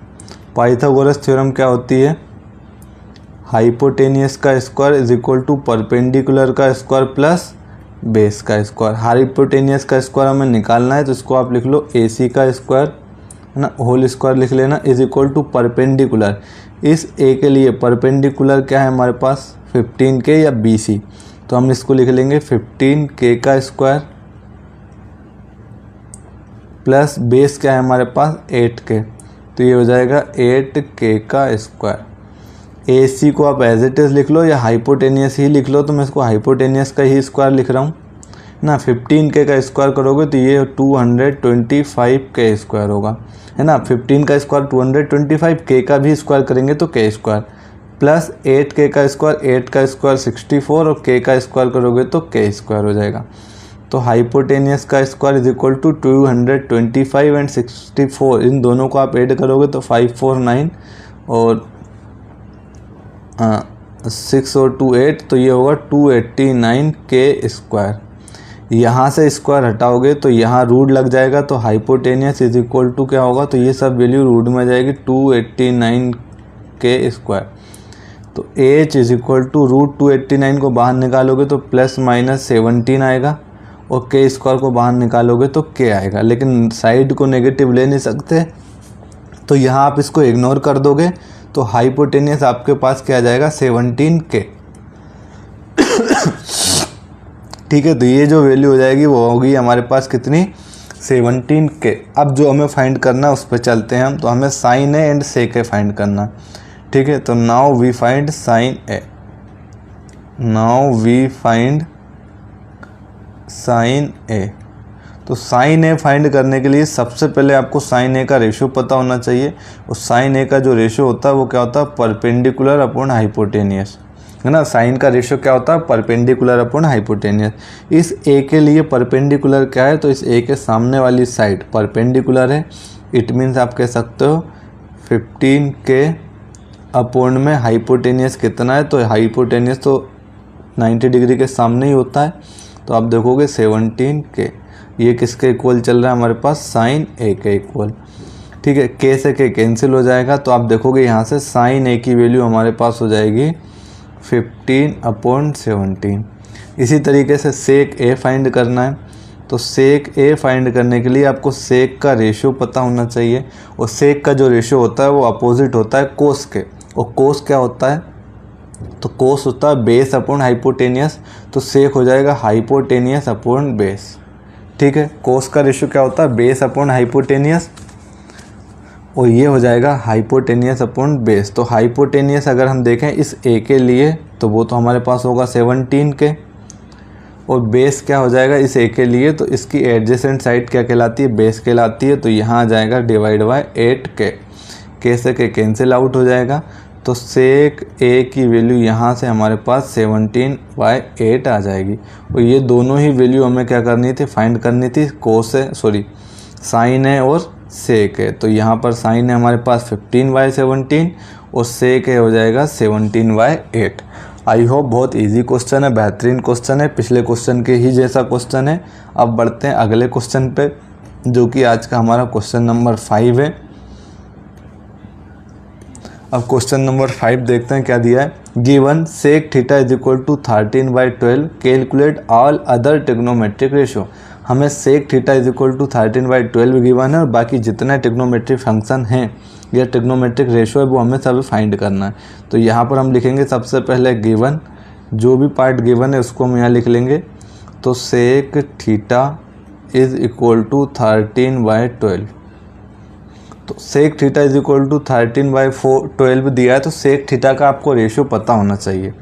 Pythagoras theorem क्या होती है? हाइपोटेनियस का square is equal to perpendicular का स्क्वायर प्लस बेस का स्क्वायर। हाइपोटेनियस का स्क्वायर हमें निकालना है तो इसको आप लिख लो AC का स्क्वायर, है ना, होल स्क्वायर लिख लेना, इज इक्वल टू परपेंडिकुलर। इस A के लिए परपेंडिकुलर क्या है हमारे पास? 15K या BC, तो हम इसको लिख लेंगे 15K का स्क्वायर प्लस बेस क्या है हमारे पास? 8K, तो ये हो जाएगा 8K का स्क्वायर। AC को आप एज इट इज़ लिख लो या हाइपोटेनियस ही लिख लो, तो मैं इसको हाइपोटेनियस का ही स्क्वायर लिख रहा हूँ ना। 15K का स्क्वायर करोगे तो ये 225K स्क्वायर होगा, है ना। 15 का स्क्वायर 225, K का भी स्क्वायर करेंगे तो K स्क्वायर, प्लस 8K का स्क्वायर, 8 का स्क्वायर 64 और K का स्क्वायर करोगे तो K स्क्वायर हो जाएगा। तो हाइपोटेनियस का square is equal to 225 and 64, इन दोनों को आप ऐड करोगे तो 549 और 6 और 2 8, तो ये होगा 289K स्क्वायर। यहाँ से स्क्वायर हटाओगे तो यहाँ रूट लग जाएगा, तो हाइपोटेनियस इज इक्वल टू क्या होगा? तो ये सब वैल्यू रूट में आ जाएगी 289K स्क्वायर। तो H is equal to root 289 को बाहर निकालोगे तो प्लस माइनस 17 आएगा और K स्क्वायर को बाहर निकालोगे तो K आएगा, लेकिन साइड को नेगेटिव ले नहीं सकते तो यहाँ आप इसको इग्नोर कर दोगे, तो हाइपोटेनियस आपके पास क्या आ जाएगा? 17K। ठीक है, तो ये जो वैल्यू हो जाएगी वो होगी हमारे पास कितनी? 17K। अब जो हमें फाइंड करना है उस पर चलते हैं हम, तो हमें sine A and sec A find करना। ठीक है, तो now we find sine A, now we find sine A. तो साइन ए फाइंड करने के लिए सबसे पहले आपको साइन ए का रेशियो पता होना चाहिए, और साइन ए का जो रेशियो होता है वो क्या होता है? परपेंडिकुलर अपॉन हाइपोटेनियस, है ना। साइन का रेशियो क्या होता है? Perpendicular upon hypotenuse. इस ए के लिए परपेंडिकुलर क्या है? तो इस ए के सामने वाली साइड परपेंडिकुलर है, इट मीन्स आप कह सकते हो 15K अपॉन में हाइपोटेनियस कितना है? तो हाइपोटेनियस तो 90 डिग्री के सामने ही होता है, तो आप देखोगे 17K। ये किसके इक्वल चल रहा है हमारे पास? साइन ए के इक्वल। ठीक है, K से K कैंसिल हो जाएगा, तो आप देखोगे यहाँ से साइन ए की वैल्यू हमारे पास हो जाएगी 15/17। इसी तरीके से सेक ए फाइंड करना है, तो सेक ए फाइंड करने के लिए आपको सेक का रेशियो पता होना चाहिए, और सेक का जो रेशियो होता है वो अपोजिट होता है कोस के। और कोस क्या होता है? तो कोस होता है बेस अपॉन हाइपोटेनियस, तो सेक हो जाएगा हाइपोटेनियस अपॉन बेस। ठीक है, कोस का रेशियो क्या होता है? बेस अपॉन हाइपोटेनियस, और ये हो जाएगा हाइपोटेनियस अपॉन बेस। तो हाइपोटेनियस अगर हम देखें इस ए के लिए तो वो तो हमारे पास होगा 17K, और बेस क्या हो जाएगा इस ए के लिए? तो इसकी एडजेसेंट साइड क्या कहलाती है? बेस कहलाती है, तो यहाँ आ जाएगा डिवाइड बाय 8K। K से K कैंसिल आउट हो जाएगा, तो सेक ए की वैल्यू यहाँ से हमारे पास 17/8 आ जाएगी। और ये दोनों ही वैल्यू हमें क्या करनी थी? फाइंड करनी थी कोस है, सॉरी साइन है और सेक है। तो यहाँ पर साइन है हमारे पास 15/17 और सेक है हो जाएगा 17/8। आई होप बहुत इजी क्वेश्चन है, बेहतरीन क्वेश्चन है, पिछले क्वेश्चन के ही जैसा क्वेश्चन है। अब बढ़ते हैं अगले क्वेश्चन पे, जो कि आज का हमारा क्वेश्चन नंबर 5 है। अब क्वेश्चन नंबर 5 देखते हैं क्या दिया है। Given sec theta is equal to 13/12, calculate all other trigonometric ratio. हमें sec theta is equal to 13/12 given है, और बाकी जितने ट्रिग्नोमेट्रिक फंक्शन हैं या ट्रिग्नोमेट्रिक रेशियो है वो हमें सब फाइंड करना है। तो यहाँ पर हम लिखेंगे सबसे पहले गिवन, जो भी पार्ट गिवन है उसको हम यहाँ लिख लेंगे। तो sec theta is equal to 13/12, तो sec theta is equal to 13/12 दिया है, तो सेक थीटा का आपको रेशियो पता होना चाहिए।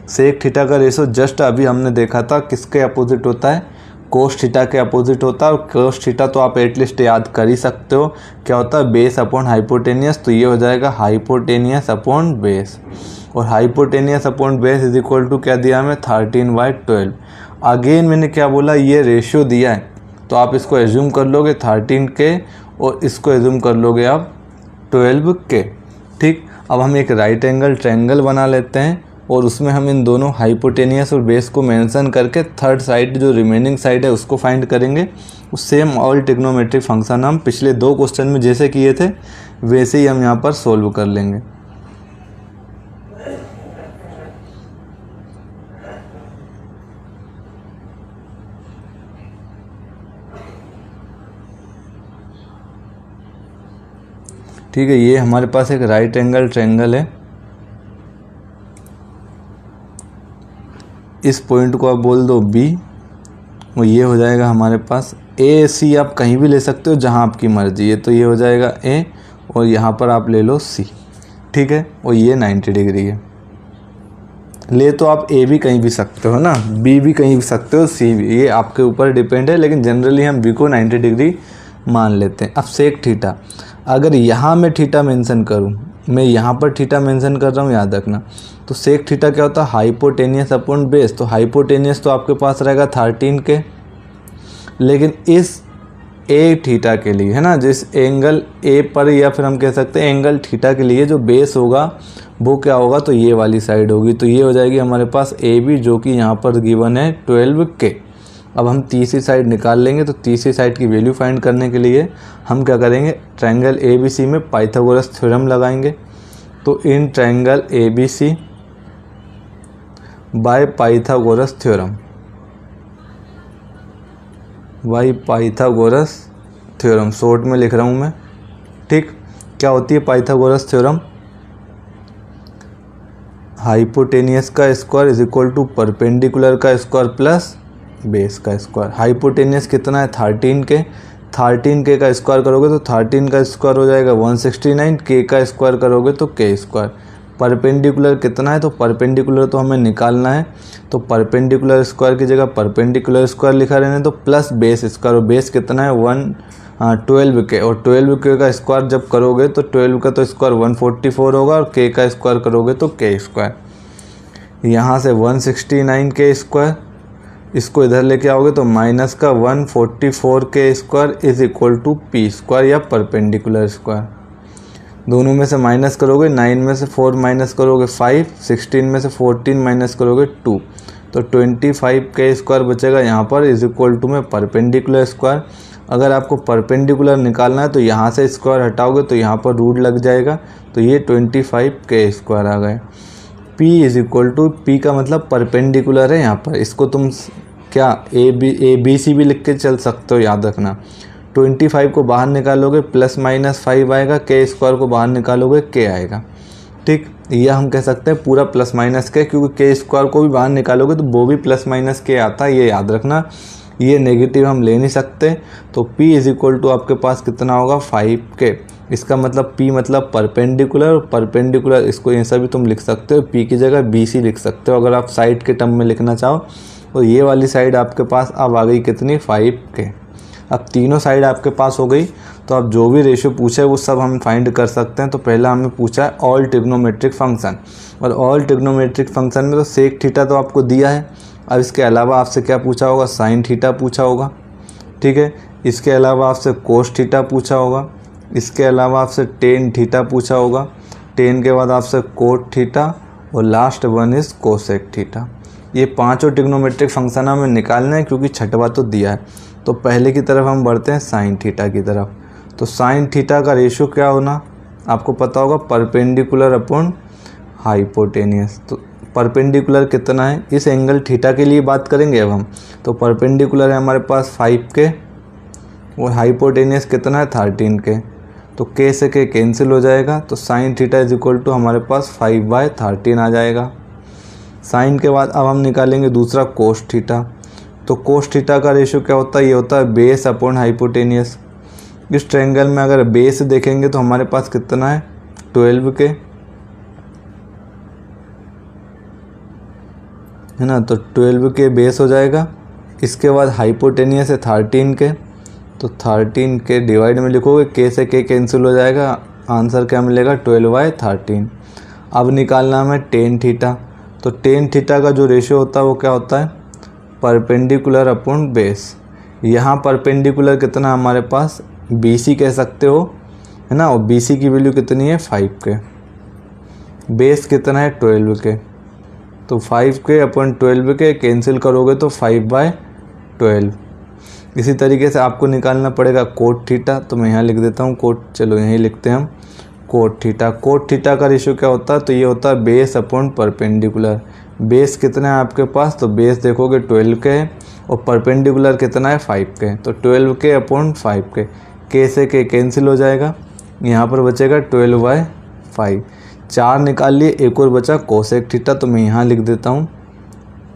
सेक थीटा का रेशियो जस्ट अभी हमने देखा था किसके अपोजिट होता है? कोस थीटा के अपोजिट होता है, और कोस थीटा तो आप एटलीस्ट याद कर ही सकते हो क्या होता है? बेस अपॉन हाइपोटेनियस, तो ये हो जाएगा हाइपोटेनियस अपॉन बेस, और hypotenuse upon base is equal to क्या दिया हमें? 13/12। अगेन मैंने क्या बोला? ये रेशियो दिया है, तो आप इसको एज्यूम कर लोगे 13K, और इसको एज्यूम कर लोगे आप 12K। ठीक, अब हम एक राइट एंगल ट्रायंगल बना लेते हैं, और उसमें हम इन दोनों हाइपोटेनियस और बेस को मेंशन करके थर्ड साइड जो रिमेनिंग साइड है उसको फाइंड करेंगे। उस सेम ऑल ट्रिग्नोमेट्रिक फंक्शन हम पिछले 2 क्वेश्चन में जैसे किए थे वैसे ही हम यहाँ पर सोल्व कर लेंगे। ठीक है, ये हमारे पास एक राइट एंगल ट्रायंगल है। इस पॉइंट को आप बोल दो बी, और ये हो जाएगा हमारे पास ए सी। आप कहीं भी ले सकते हो जहाँ आपकी मर्जी है। तो ये हो जाएगा ए, और यहाँ पर आप ले लो सी। ठीक है, और ये 90 डिग्री है। ले तो आप ए भी कहीं भी सकते हो ना, बी भी कहीं भी सकते हो, सी भी, ये आपके ऊपर डिपेंड है। लेकिन जनरली हम बी को 90 डिग्री मान लेते हैं। अब सेक थीटा, अगर यहाँ मैं थीटा मेंशन करूँ, मैं यहाँ पर थीटा मेंशन कर रहा हूँ, याद रखना। तो सेक थीटा क्या होता है? Hypotenuse upon base. तो हाइपोटेनियस तो आपके पास रहेगा 13 के, लेकिन इस ए थीटा के लिए, है ना, जिस एंगल ए पर, या फिर हम कह सकते हैं एंगल थीटा के लिए जो बेस होगा वो क्या होगा? तो ये वाली साइड होगी। तो ये हो जाएगी हमारे पास ए बी, जो कि यहाँ पर गिवन है 12 के। अब हम तीसरी साइड निकाल लेंगे। तो तीसरी साइड की वैल्यू फाइंड करने के लिए हम क्या करेंगे? ट्रायंगल ए बी सी में पाइथागोरस थ्योरम लगाएंगे। तो in triangle A B C by Pythagoras theorem, by Pythagoras theorem, short में लिख रहा हूँ मैं। ठीक, क्या होती है पाइथागोरस थ्योरम? हाइपोटेनियस का square is equal to perpendicular का स्क्वायर प्लस बेस का स्क्वायर। हाइपोटेनियस कितना है? 13 के। 13 के का स्क्वायर करोगे तो 13 का स्क्वायर हो जाएगा 169, के का स्क्वायर करोगे तो के स्क्वायर। परपेंडिकुलर कितना है? तो परपेंडिकुलर तो हमें निकालना है। तो परपेंडिकुलर स्क्वायर की जगह परपेंडिकुलर स्क्वायर लिखा रहने, तो प्लस बेस स्क्वायर। और बेस कितना है? 12 के, और 12 के का स्क्वायर जब करोगे तो 12 का तो स्क्वायर 144 होगा, और के का स्क्वायर करोगे तो के स्क्वायर। यहाँ से 169 के स्क्वायर, इसको इधर लेके आओगे तो माइनस का 144 के square is equal to P square या परपेंडिकुलर स्क्वायर। दोनों में से माइनस करोगे, 9 में से 4 माइनस करोगे 5, 16 में से 14 माइनस करोगे 2, तो 25 के स्क्वायर बचेगा यहाँ पर, इज इक्वल टू में परपेंडिकुलर स्क्वायर। अगर आपको परपेंडिकुलर निकालना है तो यहाँ से स्क्वायर हटाओगे तो यहाँ पर रूट लग जाएगा। तो ये 25 के स्क्वायर आ गए। P is equal to, P का मतलब परपेंडिकुलर है यहाँ पर। इसको तुम क्या ए बी सी भी लिख के चल सकते हो, याद रखना। 25 को बाहर निकालोगे प्लस माइनस 5 आएगा, के स्क्वायर को बाहर निकालोगे के आएगा। ठीक, यह हम कह सकते हैं पूरा प्लस माइनस के, क्योंकि के स्क्वायर को भी बाहर निकालोगे तो वो भी प्लस माइनस के आता है, ये याद रखना। ये नेगेटिव हम ले नहीं सकते। तो P इज इक्वल टू आपके पास कितना होगा? 5 के। इसका मतलब P मतलब परपेंडिकुलर, परपेंडिकुलर इसको ऐसा भी तुम लिख सकते हो, P की जगह BC लिख सकते हो अगर आप साइड के टर्म में लिखना चाहो। तो ये वाली साइड आपके पास अब आ गई कितनी? 5 के। अब तीनों साइड आपके पास हो गई। तो अब जो भी रेशियो पूछा है वो सब हम फाइंड कर सकते हैं। तो पहला हमें पूछा है ऑल ट्रिग्नोमेट्रिक फंक्शन, और ऑल ट्रिग्नोमेट्रिक फंक्शन में तो सेक थीटा तो आपको दिया है। अब इसके अलावा आपसे क्या पूछा होगा? साइन थीटा पूछा होगा। ठीक है, इसके अलावा आपसे कोस थीटा पूछा होगा। इसके अलावा आपसे टेन थीटा पूछा होगा। टेन के बाद आपसे कोट थीटा, और last one is cosec theta. ये पांचों ट्रिग्नोमेट्रिक फंक्शन हमें निकालना है, क्योंकि छठवा तो दिया है। तो पहले की तरफ हम बढ़ते हैं साइन थीटा की तरफ। तो साइन थीटा का रेशियो क्या होना आपको पता होगा? Perpendicular upon hypotenuse. तो परपेंडिकुलर कितना है? इस एंगल थीटा के लिए बात करेंगे अब हम। तो परपेंडिकुलर है हमारे पास 5 के, और हाइपोटेनियस कितना है? 13 के। तो के से के कैंसिल हो जाएगा। तो sine theta is equal to हमारे पास 5/13 आ जाएगा। साइन के बाद अब हम निकालेंगे दूसरा कोस थीटा। तो कोस थीटा का रेशियो क्या होता है? ये होता है बेस अपॉन हाइपोटेनियस। इस ट्रायंगल में अगर बेस देखेंगे तो हमारे पास कितना है? 12 के, है ना। तो 12 के बेस हो जाएगा। इसके बाद हाइपोटेनियस है 13 के, तो 13 के डिवाइड में लिखोगे, के से के कैंसिल हो जाएगा। आंसर क्या मिलेगा? 12/13। अब निकालना हमें टेन थीटा। तो टेन थीटा का जो रेशियो होता है वो क्या होता है? Perpendicular upon base. यहाँ परपेंडिकुलर कितना हमारे पास? BC कह सकते हो, है ना। और BC की वैल्यू कितनी है? 5 के। बेस कितना है? 12 के। तो 5 के अपॉन 12 के कैंसिल करोगे तो 5/12। इसी तरीके से आपको निकालना पड़ेगा कोट थीटा, तो मैं यहाँ लिख देता हूँ कोट, चलो यहीं लिखते हैं हम कोट थीटा। कोट थीटा का रेशियो क्या होता है, तो ये होता है बेस अपॉन परपेंडिकुलर। बेस कितना है आपके पास, तो बेस देखोगे 12 के है और परपेंडिकुलर कितना है 5 के, तो 12 के अपॉन 5 के से के कैंसिल हो जाएगा, यहाँ पर बचेगा 12/5। 4 निकाल लिए, एक और बचा कोसेक थीटा, तो मैं यहाँ लिख देता हूँ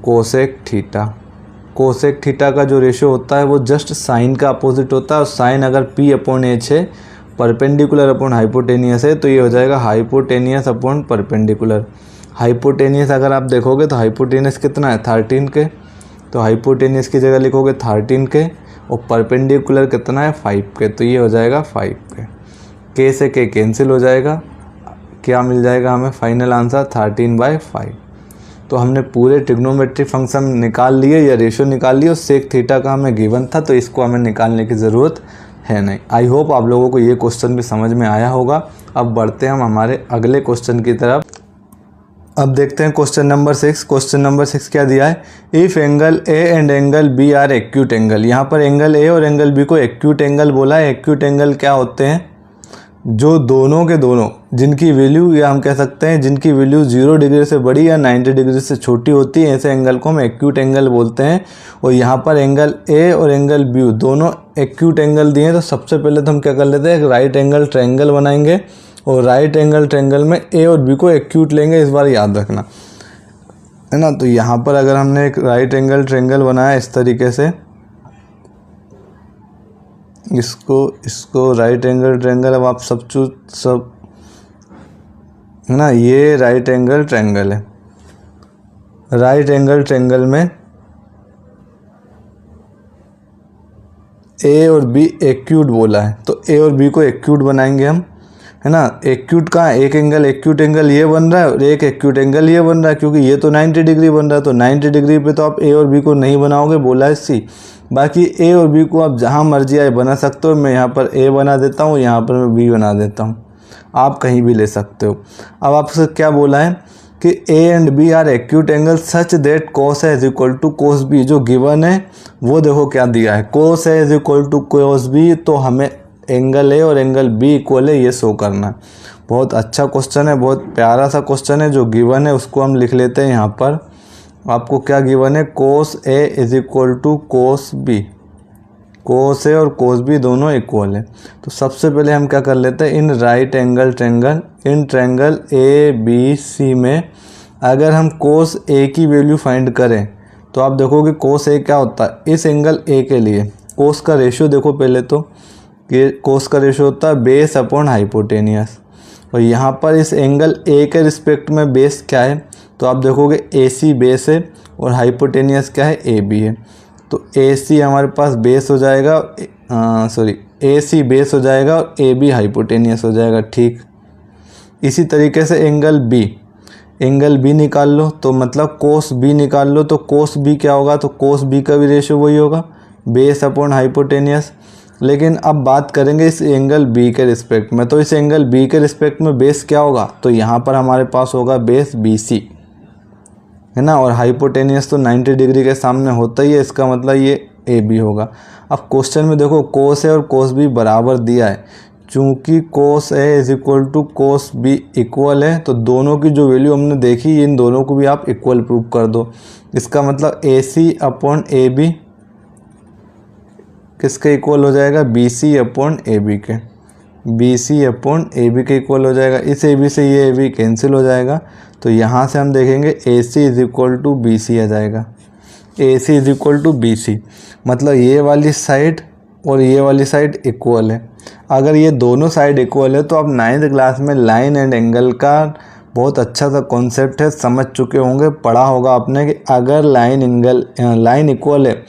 कोसेक थीटा। कोसेक थीटा का जो रेशियो होता है वो जस्ट साइन का अपोजिट होता है, और साइन अगर P अपॉन H है, परपेंडिकुलर अपॉन हाइपोटेनियस है, तो ये हो जाएगा हाइपोटेनियस अपॉन परपेंडिकुलर। हाइपोटेनियस अगर आप देखोगे तो हाइपोटेनियस कितना है 13 के, तो हाइपोटेनियस की जगह लिखोगे 13 के, और परपेंडिकुलर कितना है 5 के, तो ये हो जाएगा 5 के से के कैंसिल हो जाएगा, क्या मिल जाएगा हमें फाइनल आंसर 13/5। तो हमने पूरे ट्रिग्नोमेट्रिक फंक्शन निकाल लिए या रेशियो निकाल लिए, और सेक थीटा का हमें गिवन था, तो इसको हमें निकालने की ज़रूरत है नहीं। आई होप आप लोगों को ये क्वेश्चन भी समझ में आया होगा। अब बढ़ते हैं हम हमारे अगले क्वेश्चन की तरफ। अब देखते हैं क्वेश्चन नंबर 6। क्वेश्चन नंबर 6 क्या दिया है, if angle A and angle B are acute angle. यहाँ पर एंगल ए और एंगल बी को एक्यूट एंगल बोला है। एक्यूट एंगल क्या होते हैं, जो दोनों के दोनों जिनकी वैल्यू, या हम कह सकते हैं जिनकी वैल्यू 0 डिग्री से बड़ी या 90 डिग्री से छोटी होती है, ऐसे एंगल को हम एक्यूट एंगल बोलते हैं। और यहाँ पर एंगल ए और एंगल बी दोनों एक्यूट एंगल दिए हैं, तो सबसे पहले तो हम क्या कर लेते हैं, एक राइट एंगल ट्रायंगल बनाएंगे, और राइट एंगल ट्रायंगल में ए और बी को एक्यूट लेंगे, इस बार याद रखना है ना। तो यहाँ पर अगर हमने एक राइट एंगल ट्रायंगल बनाया इस तरीके से, इसको राइट एंगल ट्रायंगल, अब आप सब है ना, ये राइट एंगल ट्रायंगल है। राइट एंगल ट्रायंगल में ए और बी एक्यूट बोला है, तो ए और बी को एक्यूट बनाएंगे हम, है ना। एक्यूट का एक एंगल एक्यूट एंगल ये बन रहा है, और एक एक्यूट एंगल ये बन रहा है, क्योंकि ये तो 90 डिग्री बन रहा है, तो 90 डिग्री पे तो आप ए और बी को नहीं बनाओगे, बोला है सी। बाकी ए और बी को आप जहाँ मर्जी आए बना सकते हो। मैं यहाँ पर ए बना देता हूँ, यहाँ पर मैं बी बना देता हूँ, आप कहीं भी ले सकते हो। अब आपसे क्या बोला है कि A and B are acute angle such that cos A is equal to cos B. जो गिवन है वो देखो क्या दिया है, cos A is equal to cos B, तो हमें एंगल ए और एंगल बी इक्वल है ये शो करना है। बहुत अच्छा क्वेश्चन है, बहुत प्यारा सा क्वेश्चन है। जो गिवन है उसको हम लिख लेते हैं यहाँ पर। आपको क्या गिवन है, cos A is equal to cos B. Cos A और कोस बी दोनों इक्वल है। तो सबसे पहले हम क्या कर लेते हैं, in right angle triangle, in triangle A B C में अगर हम कोस ए की वैल्यू फाइंड करें, तो आप देखोगे कोस ए क्या होता है, इस एंगल ए के लिए कोस का रेशियो देखो पहले तो, कि कोस का रेशियो होता है बेस अपॉन हाइपोटेनियस। और यहाँ पर इस एंगल ए के रिस्पेक्ट में बेस क्या है, तो आप देखोगे ए सी बेस है, और हाइपोटेनियस क्या है, ए बी है। तो ए सी हमारे पास बेस हो जाएगा, ए सी बेस हो जाएगा, और ए बी हाइपोटेनियस हो जाएगा, ठीक। इसी तरीके से एंगल बी निकाल लो, तो मतलब कोस बी निकाल लो, तो कोस बी क्या होगा, तो कोस बी का भी रेशियो वही होगा, बेस अपॉन हाइपोटेनियस। लेकिन अब बात करेंगे इस एंगल बी के रिस्पेक्ट में, तो इस एंगल बी के रिस्पेक्ट में बेस क्या होगा, तो यहाँ पर हमारे पास होगा बेस बी सी, है ना। और हाइपोटेनियस तो 90 डिग्री के सामने होता ही है, इसका मतलब ये ए बी होगा। अब क्वेश्चन में देखो कोस ए और कोस बी बराबर दिया है, चूँकि cos A is equal to cos B equal है, तो दोनों की जो वैल्यू हमने देखी, इन दोनों को भी आप इक्वल प्रूव कर दो। इसका मतलब A C upon A B किसके इक्वल हो जाएगा, B C upon A B के, B C upon A B के इक्वल हो जाएगा। इस ए बी से ये ए बी कैंसिल हो जाएगा, तो यहाँ से हम देखेंगे A C is equal to B C आ जाएगा। A C is equal to B C, मतलब ये वाली साइड और ये वाली साइड इक्वल है। अगर ये दोनों साइड इक्वल है, तो आप 9th क्लास में लाइन एंड एंगल का बहुत अच्छा सा कॉन्सेप्ट है, समझ चुके होंगे, पढ़ा होगा आपने कि अगर लाइन इक्वल है,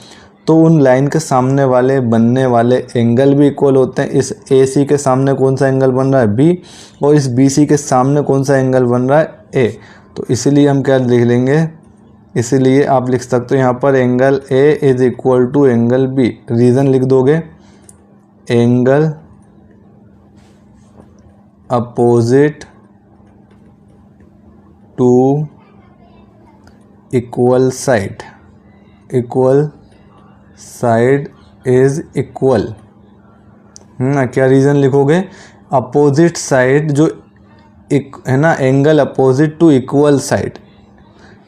तो उन लाइन के सामने वाले बनने वाले एंगल भी इक्वल होते हैं। इस ए सी के सामने कौन सा एंगल बन रहा है, बी, और इस बी सी के सामने कौन सा एंगल बन रहा है, ए। तो इसीलिए हम क्या लिख लेंगे, इसीलिए आप लिख सकते हो यहाँ पर angle A is equal to angle B. Reason लिख दोगे, angle opposite to equal side is equal, क्या रीज़न लिखोगे, अपोजिट साइड जो है ना, angle opposite to equal side,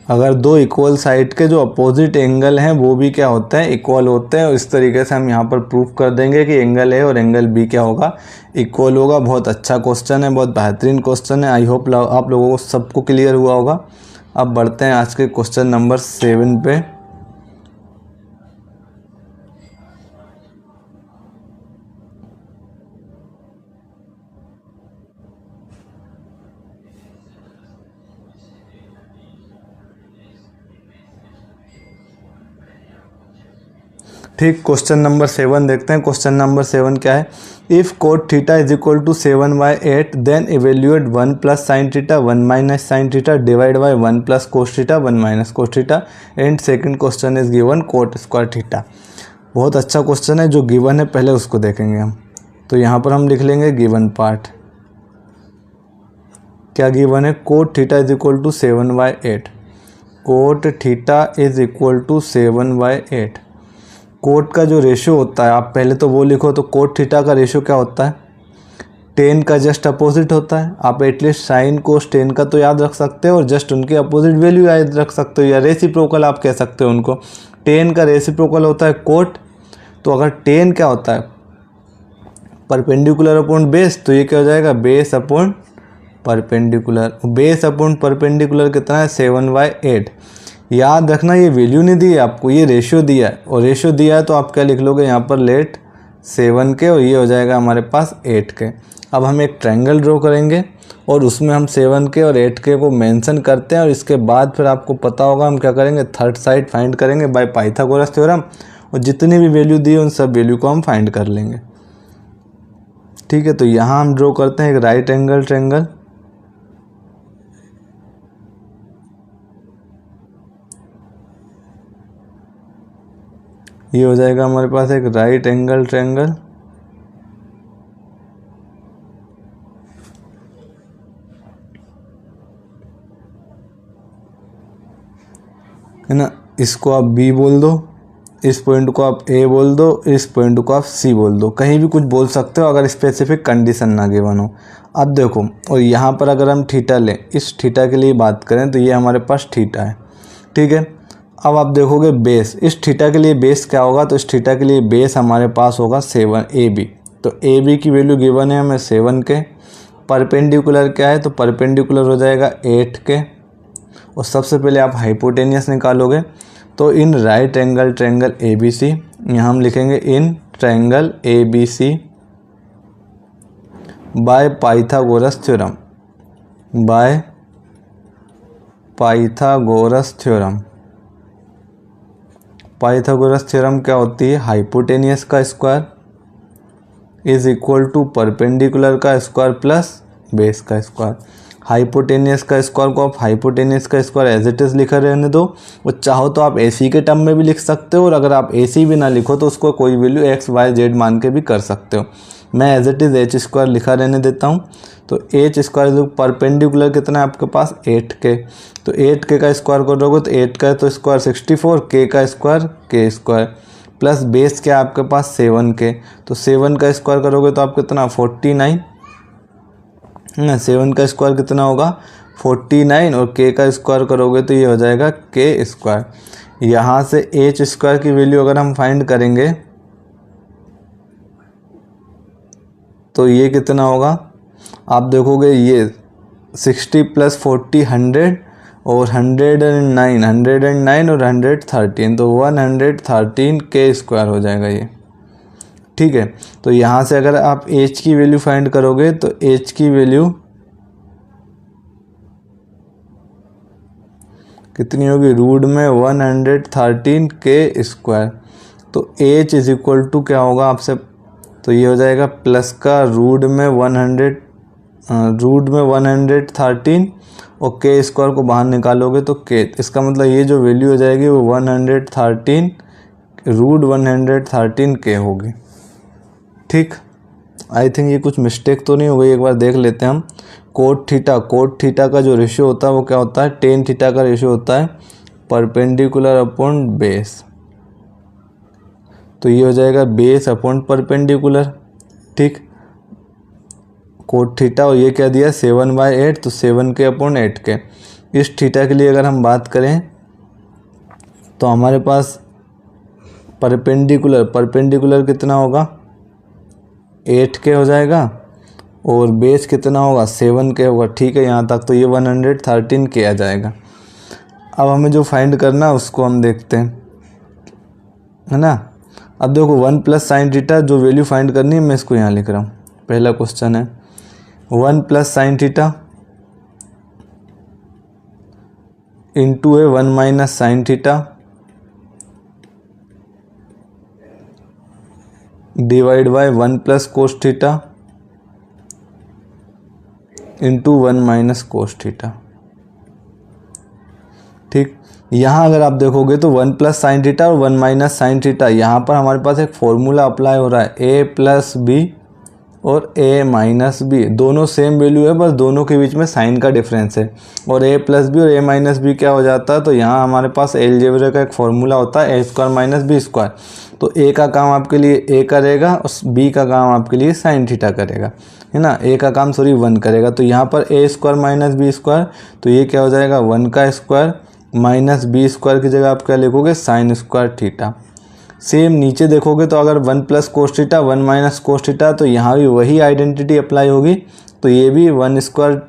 अगर दो इक्वल साइड के जो अपोजिट एंगल हैं वो भी क्या होते हैं, इक्वल होते हैं। और इस तरीके से हम यहाँ पर प्रूफ कर देंगे कि एंगल ए और एंगल बी क्या होगा, इक्वल होगा। बहुत अच्छा क्वेश्चन है, बहुत बेहतरीन क्वेश्चन है। आई होप आप लोगों को सबको क्लियर हुआ होगा। अब बढ़ते हैं आज के क्वेश्चन नंबर 7 पे। ठीक, क्वेश्चन नंबर 7 देखते हैं। क्वेश्चन नंबर 7 क्या है, if cot theta is equal to 7/8 then evaluate 1 plus sine theta 1 minus sine theta divide by 1 plus cos theta 1 minus cos theta and second question is given cot square theta. बहुत अच्छा क्वेश्चन है, जो गिवन है पहले उसको देखेंगे हम। तो यहाँ पर हम लिख लेंगे गिवन पार्ट। क्या गिवन है, cot theta is equal to 7/8, cot theta is equal to 7/8। Cot का जो रेशियो होता है, आप पहले तो वो लिखो, तो कोट थीटा का रेशियो क्या होता है, टेन का जस्ट अपोजिट होता है। आप एटलीस्ट साइन कोस टेन का तो याद रख सकते हो और जस्ट उनके अपोजिट वैल्यू याद रख सकते हो, या रेसिप्रोकल आप कह सकते हो उनको। टेन का रेसिप्रोकल होता है कोट। तो अगर टेन क्या होता है, परपेंडिकुलर अपॉन बेस, तो ये क्या हो जाएगा, base upon perpendicular. Base upon perpendicular कितना है, 7/8। याद रखना ये वैल्यू नहीं दी है आपको, ये रेशियो दिया है, और रेशियो दिया है तो आप क्या लिख लोगे यहाँ पर, लेट 7 के, और ये हो जाएगा हमारे पास 8 के। अब हम एक ट्रायंगल ड्रॉ करेंगे और उसमें हम 7 के और 8 के को मेंशन करते हैं, और इसके बाद फिर आपको पता होगा हम क्या करेंगे, थर्ड साइड फाइंड करेंगे बाय पाइथागोरस थ्योरम, और जितनी भी वैल्यू दी है उन सब वैल्यू को हम फाइंड कर लेंगे। ठीक है, तो यहाँ हम ड्रॉ करते हैं एक राइट एंगल ट्रायंगल। ये हो जाएगा हमारे पास एक राइट एंगल ट्रायंगल। है ना, इसको आप बी बोल दो, इस पॉइंट को आप ए बोल दो, इस पॉइंट को आप सी बोल दो, कहीं भी कुछ बोल सकते हो अगर स्पेसिफिक कंडीशन ना गिवन हो। अब देखो, और यहाँ पर अगर हम थीटा लें, इस थीटा के लिए बात करें तो ये हमारे पास थीटा है। ठीक है, अब आप देखोगे बेस, इस थीटा के लिए बेस क्या होगा, तो इस थीटा के लिए बेस हमारे पास होगा 7 AB। तो AB की वैल्यू गिवन है हमें 7 के। परपेंडिकुलर क्या है, तो परपेंडिकुलर हो जाएगा 8 के। और सबसे पहले आप हाइपोटेनियस निकालोगे, तो in right angle triangle ABC, यहाँ हम लिखेंगे in triangle ABC by Pythagoras theorem, by Pythagoras theorem. Pythagoras theorem क्या होती है, हाइपोटेनियस का square is equal to perpendicular का स्क्वायर प्लस बेस का स्क्वायर। हाइपोटेनियस का स्क्वायर को आप हाइपोटेनियस का स्क्वायर एज इट इज़ लिखा रहने दो, और चाहो तो आप AC के टर्म में भी लिख सकते हो, और अगर आप AC भी ना लिखो तो उसको कोई वैल्यू x y z मान के भी कर सकते हो। मैं as it is h square लिखा रहने देता हूँ। तो h स्क्वायर परपेंडिकुलर कितना है आपके पास, 8 के। तो 8 के का स्क्वायर करोगे तो 8 का तो स्क्वायर 64, k का square k square, plus base क्या है आपके पास 7 के। तो 7 का स्क्वायर करोगे तो आप कितना 49, 7 का स्क्वायर कितना होगा 49, और k का स्क्वायर करोगे तो ये हो जाएगा k स्क्वायर। यहाँ से h स्क्वायर की वैल्यू अगर हम फाइंड करेंगे तो ये कितना होगा, आप देखोगे ये 60 प्लस 40 100, और 109 और 113, तो 113 k स्क्वायर हो जाएगा ये। ठीक है, तो यहाँ से अगर आप h की वैल्यू फाइंड करोगे तो h की वैल्यू कितनी होगी, रूट में 113 k स्क्वायर। तो h इज इक्वल टू क्या होगा आपसे, तो ये हो जाएगा प्लस का रूट में 113, और k स्क्वायर को बाहर निकालोगे तो k, इसका मतलब ये जो वैल्यू हो जाएगी वो 113 रूट 113 k होगी। ठीक, आई थिंक ये कुछ मिस्टेक तो नहीं हो गई, एक बार देख लेते हैं हम। कोट थीटा का जो रेशियो होता है वो क्या होता है, टेन थीटा का रेशियो होता है परपेंडिकुलर अपॉन बेस। तो ये हो जाएगा बेस अपॉन परपेंडिकुलर, ठीक, कोट थीटा, और ये क्या दिया 7/8, तो 7 के अपॉन 8 के। इस थीटा के लिए अगर हम बात करें तो हमारे पास परपेंडिकुलर कितना होगा 8 के हो जाएगा, और बेस कितना होगा 7 के होगा, ठीक है यहाँ तक। तो ये 113 के आ जाएगा। अब हमें जो फाइंड करना है उसको हम देखते हैं, है ना। अब देखो 1 प्लस साइन थीटा जो वैल्यू फाइंड करनी है मैं इसको यहाँ लिख रहा हूँ। पहला क्वेश्चन है 1 प्लस साइन थीटा इंटू है 1 minus sine theta divide by 1 plus cos theta into 1 minus cos theta, ठीक। यहाँ अगर आप देखोगे तो 1 प्लस साइन थीटा और 1 माइनस साइन थीटा, यहाँ पर हमारे पास एक फॉर्मूला अप्लाई हो रहा है, ए प्लस बी और ए माइनस बी, दोनों सेम वैल्यू है, बस दोनों के बीच में साइन का डिफरेंस है। और ए प्लस बी और ए माइनस बी क्या हो जाता है, तो यहाँ हमारे पास अलजेब्रा का एक फॉर्मूला होता है ए स्क्वायर माइनस बी स्क्वायर। तो ए का काम आपके लिए ए करेगा और बी का काम आपके लिए साइन थीटा करेगा, है ना। ए का काम 1 करेगा। तो यहाँ पर ए स्क्वायर माइनस बी स्क्वायर, तो ये क्या हो जाएगा 1 का स्क्वायर माइनस बी स्क्वायर की जगह आप क्या लिखोगे साइन स्क्वायर थीटा। सेम नीचे देखोगे तो अगर 1 plus cos theta 1 minus cos theta, तो यहाँ भी वही आइडेंटिटी अप्लाई होगी। तो ये भी 1 स्क्वायर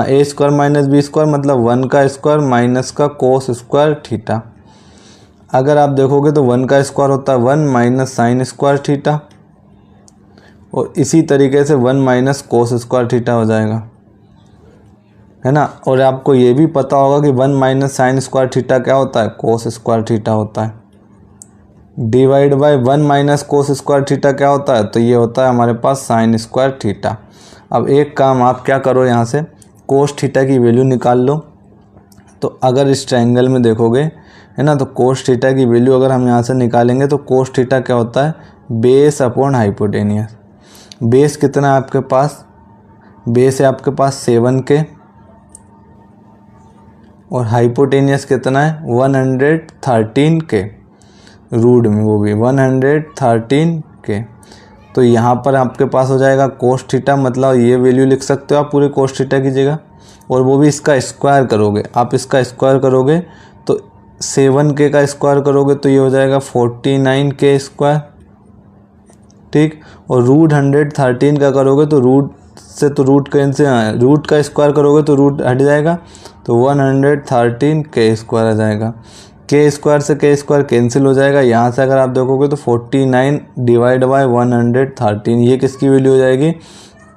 ए स्क्वायर माइनस बी स्क्वायर मतलब 1 का स्क्वायर माइनस का कोस स्क्वायर थीटा। अगर आप देखोगे तो 1 का स्क्वायर होता है 1 माइनस साइन स्क्वायर थीटा, और इसी तरीके से 1 माइनस कोस स्क्वायर थीटा हो जाएगा, है ना। और आपको ये भी पता होगा कि 1 माइनस साइन स्क्वायर थीटा क्या होता है कोस स्क्वायर थीटा होता है, divide by 1 minus cos square theta क्या होता है, तो ये होता है हमारे पास साइन स्क्वायर थीटा। अब एक काम आप क्या करो, यहाँ से कोस थीटा की वैल्यू निकाल लो। तो अगर इस ट्रायंगल में देखोगे, है ना, तो कोस थीटा की वैल्यू अगर हम यहाँ से निकालेंगे तो कोस थीटा क्या होता है बेस अपॉन हाइपोटेनियस। बेस कितना है आपके पास, बेस है आपके पास 7 के, और हाइपोटेनियस कितना है 113 के, रूट में वो भी 113 के। तो यहाँ पर आपके पास हो जाएगा कोस थीटा, मतलब ये वैल्यू लिख सकते हो आप पूरे कोस थीटा की जगह, और वो भी इसका स्क्वायर करोगे। आप इसका स्क्वायर करोगे तो 7 का स्क्वायर करोगे तो ये हो जाएगा 49 के स्क्वायर, ठीक। और रूट 113 का करोगे तो रूट से तो रूट कैंसिल, रूट का स्क्वायर करोगे तो रूट हट जाएगा, तो 113 के स्क्वायर आ जाएगा। के स्क्वायर से के स्क्वायर कैंसिल हो जाएगा। यहाँ से अगर आप देखोगे तो 49 डिवाइड बाय 113, ये किसकी वैल्यू हो जाएगी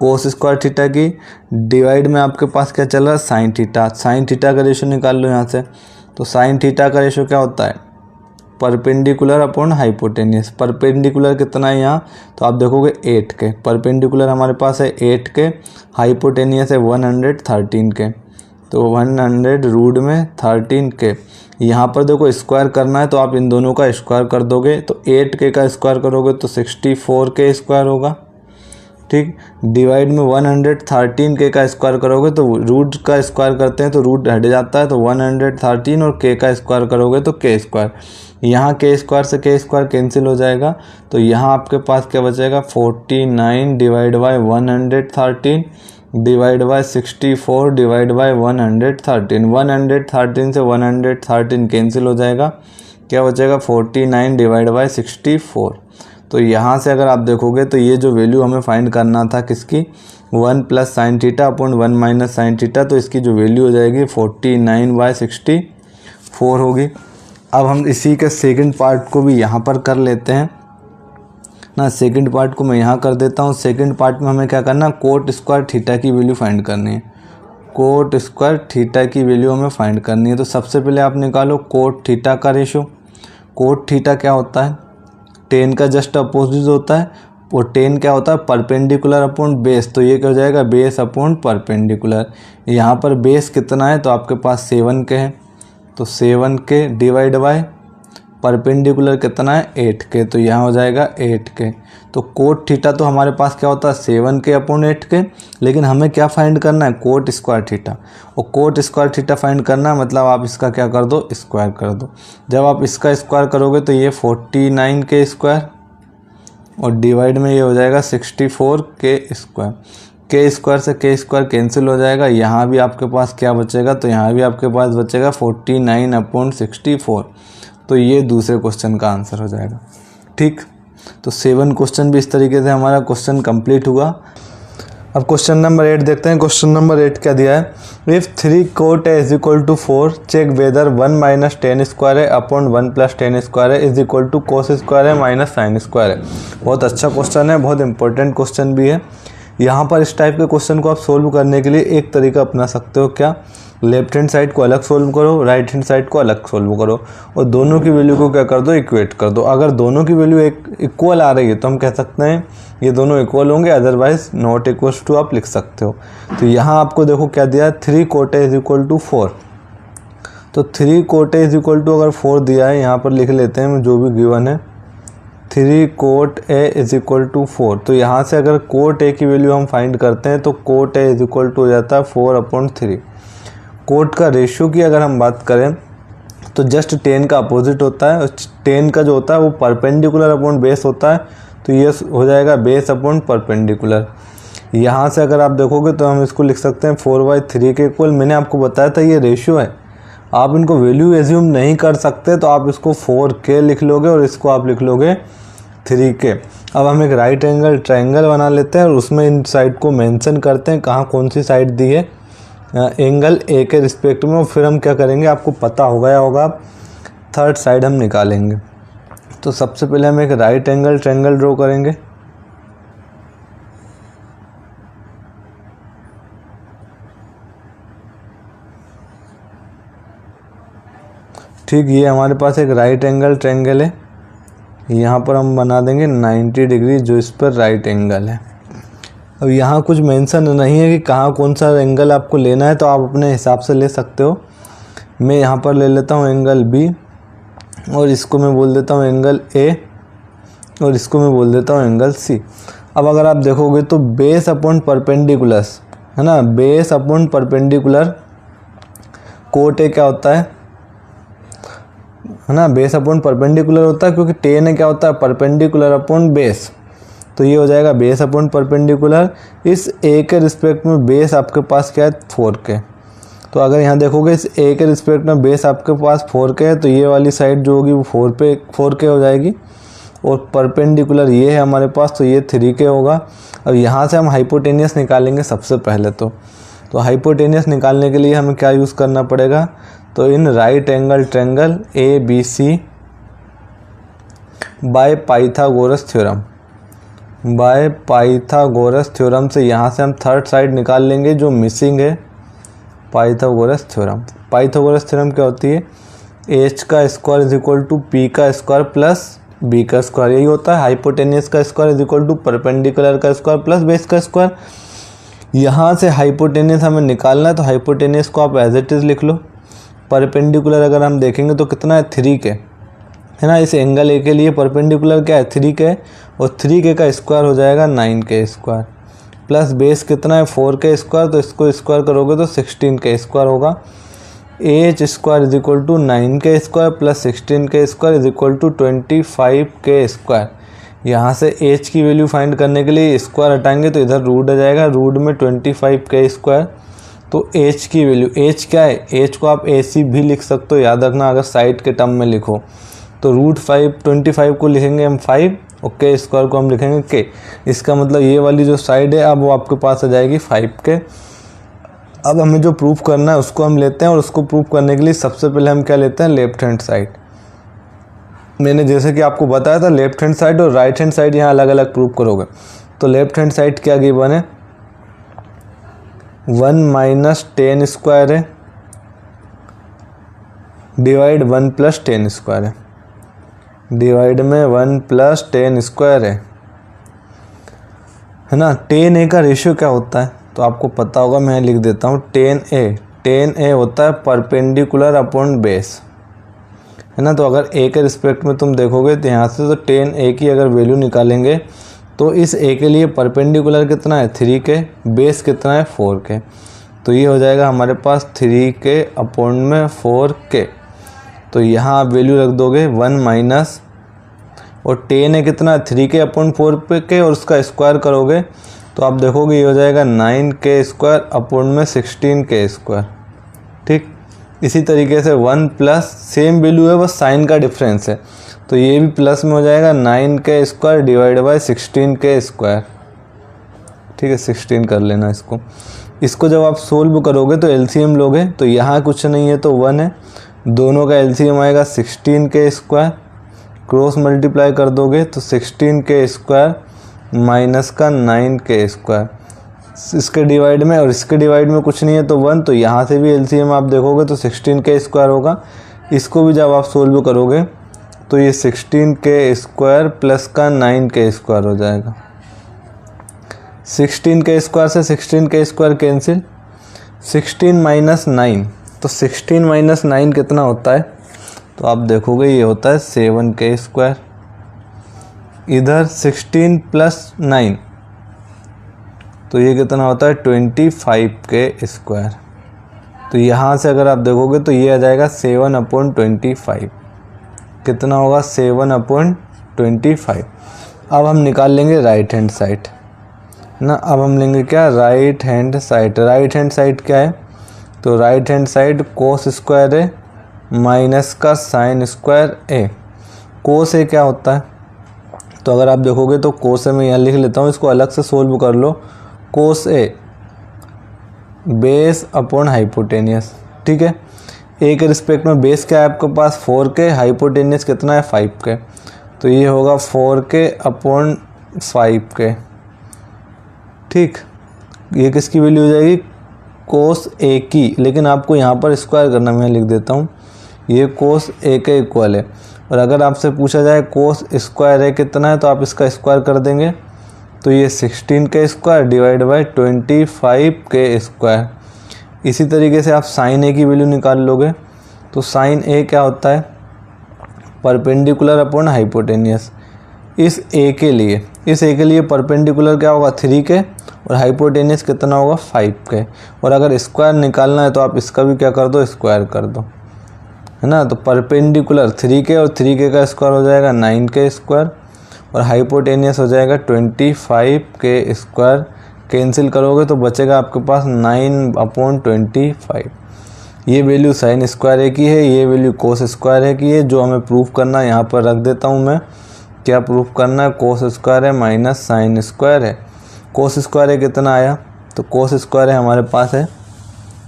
कोस स्क्वायर थीटा की। डिवाइड में आपके पास क्या चल रहा है साइन थीटा, साइन थीटा का रेशो निकाल लो यहाँ से। तो साइन थीटा का रेशो क्या होता है परपेंडिकुलर अपॉन हाइपोटेनियस। परपेंडिकुलर कितना है यहाँ, तो आप देखोगे 8 के, परपेंडिकुलर हमारे पास है 8 के, हाइपोटेनियस है 113 के, तो 100 रूट में 13 के। यहाँ पर देखो स्क्वायर करना है तो आप इन दोनों का स्क्वायर कर दोगे, तो 8 का स्क्वायर करोगे तो 64 के स्क्वायर होगा, ठीक। डिवाइड में 113 का स्क्वायर करोगे तो रूट का स्क्वायर करते हैं तो रूट हट जाता है, तो 113 और के का स्क्वायर करोगे तो के स्क्वायर। यहाँ के स्क्वायर से के स्क्वायर कैंसिल हो जाएगा, तो यहाँ आपके पास क्या बचेगा 49 divide by 113 divide by 64 divide by 113। 113 से 113 कैंसिल हो जाएगा, क्या बचेगा 49 डिवाइड बाय 64। तो यहाँ से अगर आप देखोगे तो ये जो वैल्यू हमें फाइंड करना था किसकी 1 plus sine theta upon 1 minus sine theta, तो इसकी जो वैल्यू हो जाएगी 49/64 होगी। अब हम इसी के सेकंड पार्ट को भी यहाँ पर कर लेते हैं ना। सेकंड पार्ट को मैं यहाँ कर देता हूँ। सेकंड पार्ट में हमें क्या करना है कोट स्क्वायर थीटा की वैल्यू फाइंड करनी है। कोट स्क्वायर थीटा की वैल्यू हमें फाइंड करनी है। तो सबसे पहले आप निकालो कोट थीटा का रेशो। कोट थीटा क्या होता है टेन का जस्ट अपोजिट होता है, और टेन क्या होता है परपेंडिकुलर अपॉन बेस, तो ये क्या हो जाएगा बेस अपॉन परपेंडिकुलर। यहाँ पर बेस कितना है तो आपके पास 7 के है, तो 7 के डिवाइड बाय परपेंडिकुलर कितना है 8 के, तो यहाँ हो जाएगा 8 के। तो कोट थीटा तो हमारे पास क्या होता है 7 के अपॉन 8 के, लेकिन हमें क्या फाइंड करना है कोट स्क्वायर थीटा। और कोट स्क्वायर थीटा फाइंड करना मतलब आप इसका क्या कर दो स्क्वायर कर दो। जब आप इसका स्क्वायर करोगे तो ये 49 के स्क्वायर और डिवाइड में ये हो जाएगा 64 के स्क्वायर। के स्क्वायर से के स्क्वायर कैंसिल हो जाएगा। यहाँ भी आपके पास क्या बचेगा, तो यहाँ भी आपके पास बचेगा 49/64। तो ये दूसरे क्वेश्चन का आंसर हो जाएगा। ठीक, तो 7 क्वेश्चन भी इस तरीके से हमारा क्वेश्चन कंप्लीट हुआ। अब क्वेश्चन नंबर 8 देखते हैं। क्वेश्चन नंबर 8 क्या दिया है, if 3 cot A is equal to 4 check whether 1 minus tan square है अपॉन 1 प्लस टेन स्क्वायर है is equal to cos square है माइनस साइन स्क्वायर है। बहुत अच्छा क्वेश्चन है, बहुत इंपॉर्टेंट क्वेश्चन भी है। यहाँ पर इस टाइप के क्वेश्चन को आप सोल्व करने के लिए एक तरीका अपना सकते हो, क्या, लेफ्ट हैंड साइड को अलग सोल्व करो, राइट हैंड साइड को अलग सोल्व करो और दोनों की वैल्यू को क्या कर दो, इक्वेट कर दो। अगर दोनों की वैल्यू इक्वल आ रही है तो हम कह सकते हैं ये दोनों इक्वल होंगे, अदरवाइज नॉट इक्वल टू आप लिख सकते हो। तो यहाँ आपको देखो क्या दिया है, 3 cot A is equal to 4। तो 3 cot A is equal to अगर 4 दिया है, यहाँ पर लिख लेते हैं जो भी गिवन है, 3 cot A is equal to 4। तो यहाँ से अगर cot A की वैल्यू हम फाइंड करते हैं तो cot A is equal to हो जाता है 4/3। कोट का रेशियो की अगर हम बात करें तो जस्ट 10 का अपोजिट होता है, 10 का जो होता है वो परपेंडिकुलर अपॉन बेस होता है। तो ये हो जाएगा बेस अपॉन परपेंडिकुलर। यहाँ से अगर आप देखोगे तो हम इसको लिख सकते हैं 4/3 के इक्वल। मैंने आपको बताया था ये रेशियो है, आप इनको वैल्यू एज्यूम नहीं कर सकते, तो आप इसको 4K लिख लोगे और इसको आप लिख लोगे 3K। अब हम एक राइट एंगल ट्रायंगल बना लेते हैं और उसमें इन साइड को मेंशन करते हैं कहाँ कौन सी साइड दी है एंगल A के रिस्पेक्ट में, और फिर हम क्या करेंगे आपको पता हो गया होगा, थर्ड साइड हम निकालेंगे। तो सबसे पहले हम एक राइट एंगल ट्रायंगल ड्रॉ करेंगे। ठीक, ये हमारे पास एक राइट एंगल ट्रायंगल है। यहाँ पर हम बना देंगे 90 डिग्री जो इस पर राइट एंगल है। अब यहाँ कुछ मेंशन नहीं है कि कहाँ कौन सा एंगल आपको लेना है, तो आप अपने हिसाब से ले सकते हो। मैं यहाँ पर ले लेता हूँ एंगल B और इसको मैं बोल देता हूँ एंगल A और इसको मैं बोल देता हूँ एंगल C। अब अगर आप देखोगे तो बेस अपॉन परपेंडिकुलर है ना, base upon perpendicular cot A क्या होता है ना, बेस अपॉन परपेंडिकुलर होता है, क्योंकि टेन है क्या होता है, परपेंडिकुलर अपॉन बेस। तो ये हो जाएगा बेस अपॉन परपेंडिकुलर। इस A के रिस्पेक्ट में बेस आपके पास क्या है, 4K। तो अगर यहाँ देखोगे इस A के रिस्पेक्ट में बेस आपके पास 4K है, तो ये वाली साइड जो होगी वो 4K हो जाएगी और परपेंडिकुलर ये है हमारे पास, तो ये 3K होगा। अब यहाँ से हम हाइपोटेनियस निकालेंगे सबसे पहले। तो हाइपोटेनियस निकालने के लिए हमें क्या यूज़ करना पड़ेगा, तो in right angle triangle ABC by Pythagoras theorem से यहाँ से हम थर्ड साइड निकाल लेंगे जो मिसिंग है, पाइथागोरस थ्योरम। पाइथागोरस थ्योरम क्या होती है, h का square is equal to p का स्क्वायर प्लस b का स्क्वायर, यही होता है। हाइपोटेनियस का square is equal to perpendicular का स्क्वायर प्लस बेस का स्क्वायर। यहाँ से हाइपोटेनियस हमें निकालना है, तो हाइपोटेनियस को आप एज इट इज़ लिख लो। परपेंडिकुलर अगर हम देखेंगे तो कितना है, 3K है ना। इस एंगल A के लिए परपेंडिकुलर क्या है, 3K, और 3K का स्क्वायर हो जाएगा 9K स्क्वायर, प्लस बेस कितना है 4K स्क्वायर, तो इसको स्क्वायर करोगे तो 16K स्क्वायर होगा। h square is equal to 9K square plus 16K square is equal to 25K square. यहाँ से h की वैल्यू फाइंड करने के लिए स्क्वायर हटाएंगे तो इधर रूट आ जाएगा, रूट में 25K स्क्वायर। तो h की वैल्यू, h क्या है, h को आप AC भी लिख सकते हो, याद रखना अगर साइड के टर्म में लिखो तो √5 को लिखेंगे हम 5 और K स्क्वायर को हम लिखेंगे K। इसका मतलब ये वाली जो साइड है अब वो आपके पास आ जाएगी 5K। अब हमें जो प्रूफ करना है उसको हम लेते हैं, और उसको प्रूफ करने के लिए सबसे पहले हम क्या लेते हैं, लेफ्ट हैंड साइड। मैंने जैसे कि आपको बताया था लेफ्ट हैंड साइड और राइट हैंड साइड यहाँ अलग अलग प्रूफ करोगे। तो लेफ्ट हैंड साइड क्या गिवन है, 1 माइनस 10 स्क्वायर है डिवाइड 1 प्लस 10 स्क्वायर है, डिवाइड में 1 प्लस 10 स्क्वायर है ना। 10A का रेशियो क्या होता है तो आपको पता होगा, मैं लिख देता हूँ 10A होता है परपेंडिकुलर अपॉन बेस है ना। तो अगर A के रिस्पेक्ट में तुम देखोगे तो यहाँ से तो 10A की अगर वैल्यू निकालेंगे तो इस A के लिए परपेंडिकुलर कितना है 3K, बेस कितना है 4K। तो ये हो जाएगा हमारे पास 3K अपॉन में 4K। तो यहाँ आप वैल्यू रख दोगे 1 माइनस और 10 है कितना 3k/4 के और उसका स्क्वायर करोगे तो आप देखोगे ये हो जाएगा 9k² में 16k²। ठीक, इसी तरीके से 1 प्लस सेम वैल्यू है, बस साइन का डिफरेंस है, तो ये भी प्लस में हो जाएगा 9k² डिवाइड बाय 16k²। ठीक है, 16 कर लेना इसको। इसको जब आप सोल्व करोगे तो एलसीएम लोगे तो यहाँ कुछ नहीं है तो 1 है, दोनों का एलसीएम आएगा 16k², क्रॉस मल्टीप्लाई कर दोगे तो 16k² माइनस का 9k², इसके डिवाइड में और इसके डिवाइड में कुछ नहीं है तो 1, तो यहाँ से भी एलसीएम आप देखोगे तो 16k² होगा। इसको भी जब आप सोल्व करोगे तो ये 16k² प्लस का 9k² हो जाएगा। 16k² से 16k² कैंसिल, 16 माइनस 9, तो 16 माइनस 9 कितना होता है, तो आप देखोगे ये होता है 7k²। इधर 16 प्लस 9 तो ये कितना होता है 25k²। तो यहाँ से अगर आप देखोगे तो ये आ जाएगा 7/25, कितना होगा 7/25। अब हम निकाल लेंगे राइट हैंड साइड ना। अब हम लेंगे क्या, right hand side. Right hand side क्या है, तो राइट हैंड साइड cos² है माइनस का sin² a। cos a क्या होता है, तो अगर आप देखोगे तो cos a मैं यहाँ लिख लेता हूँ, इसको अलग से सोल्व कर लो। cos a base upon hypotenuse. ठीक है, a के रिस्पेक्ट में बेस क्या है आपके पास 4k, हाइपोटेनियस कितना है 5k, तो ये होगा 4k/5k। ठीक, ये किसकी वैल्यू हो जाएगी cos a की, लेकिन आपको यहाँ पर स्क्वायर करना, मैं लिख देता हूँ, ये cos a के इक्वल है। और अगर आपसे पूछा जाए cos स्क्वायर है कितना है तो आप इसका स्क्वायर कर देंगे, तो ये 16k² डिवाइड बाय 25k²। इसी तरीके से आप sin a की वैल्यू निकाल लोगे, तो sin a क्या होता है परपेंडिकुलर अपॉन हाइपोटेनियस। इस a के लिए परपेंडिकुलर क्या होगा 3k और हाइपोटेनियस कितना होगा 5k। और अगर स्क्वायर निकालना है तो आप इसका भी क्या कर दो, स्क्वायर कर दो, है ना। तो परपेंडिकुलर 3k और 3k का स्क्वायर हो जाएगा 9k² और हाइपोटेनियस हो जाएगा 25k²। कैंसिल करोगे तो बचेगा आपके पास 9/25। ये वैल्यू sin² a की है, ये वैल्यू cos² a की है। जो हमें प्रूफ करना है यहाँ पर रख देता हूँ मैं, क्या प्रूफ करना है, cos² a माइनस sin² है। cos² a कितना आया, तो cos² a हमारे पास है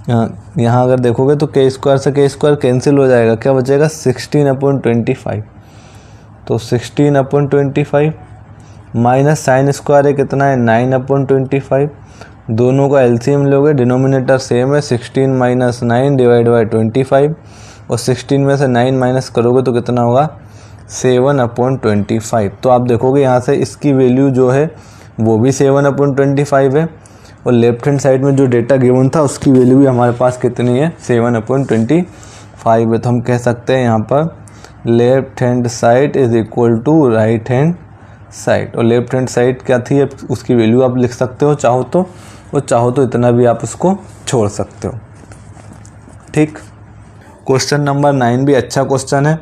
यहाँ अगर देखोगे तो k² से k² कैंसिल हो जाएगा, क्या बचेगा 16/25। तो 16/25 माइनस sin² a कितना है 9/25। दोनों का एलसीएम लोगे, डिनोमिनेटर सेम है, 16 माइनस 9 डिवाइड बाई 25 और 16 में से 9 माइनस करोगे तो कितना होगा 7/25। तो आप देखोगे यहाँ से इसकी वैल्यू जो है वो भी 7/25 है और लेफ्ट हैंड साइड में जो डेटा गिवन था उसकी वैल्यू भी हमारे पास कितनी है 7/25 है। तो हम कह सकते हैं यहाँ पर left hand side is equal to right hand side. और लेफ्ट हैंड साइड क्या थी उसकी वैल्यू आप लिख सकते हो चाहो तो, और चाहो तो इतना भी आप उसको छोड़ सकते हो। ठीक, क्वेश्चन नंबर 9 भी अच्छा क्वेश्चन है।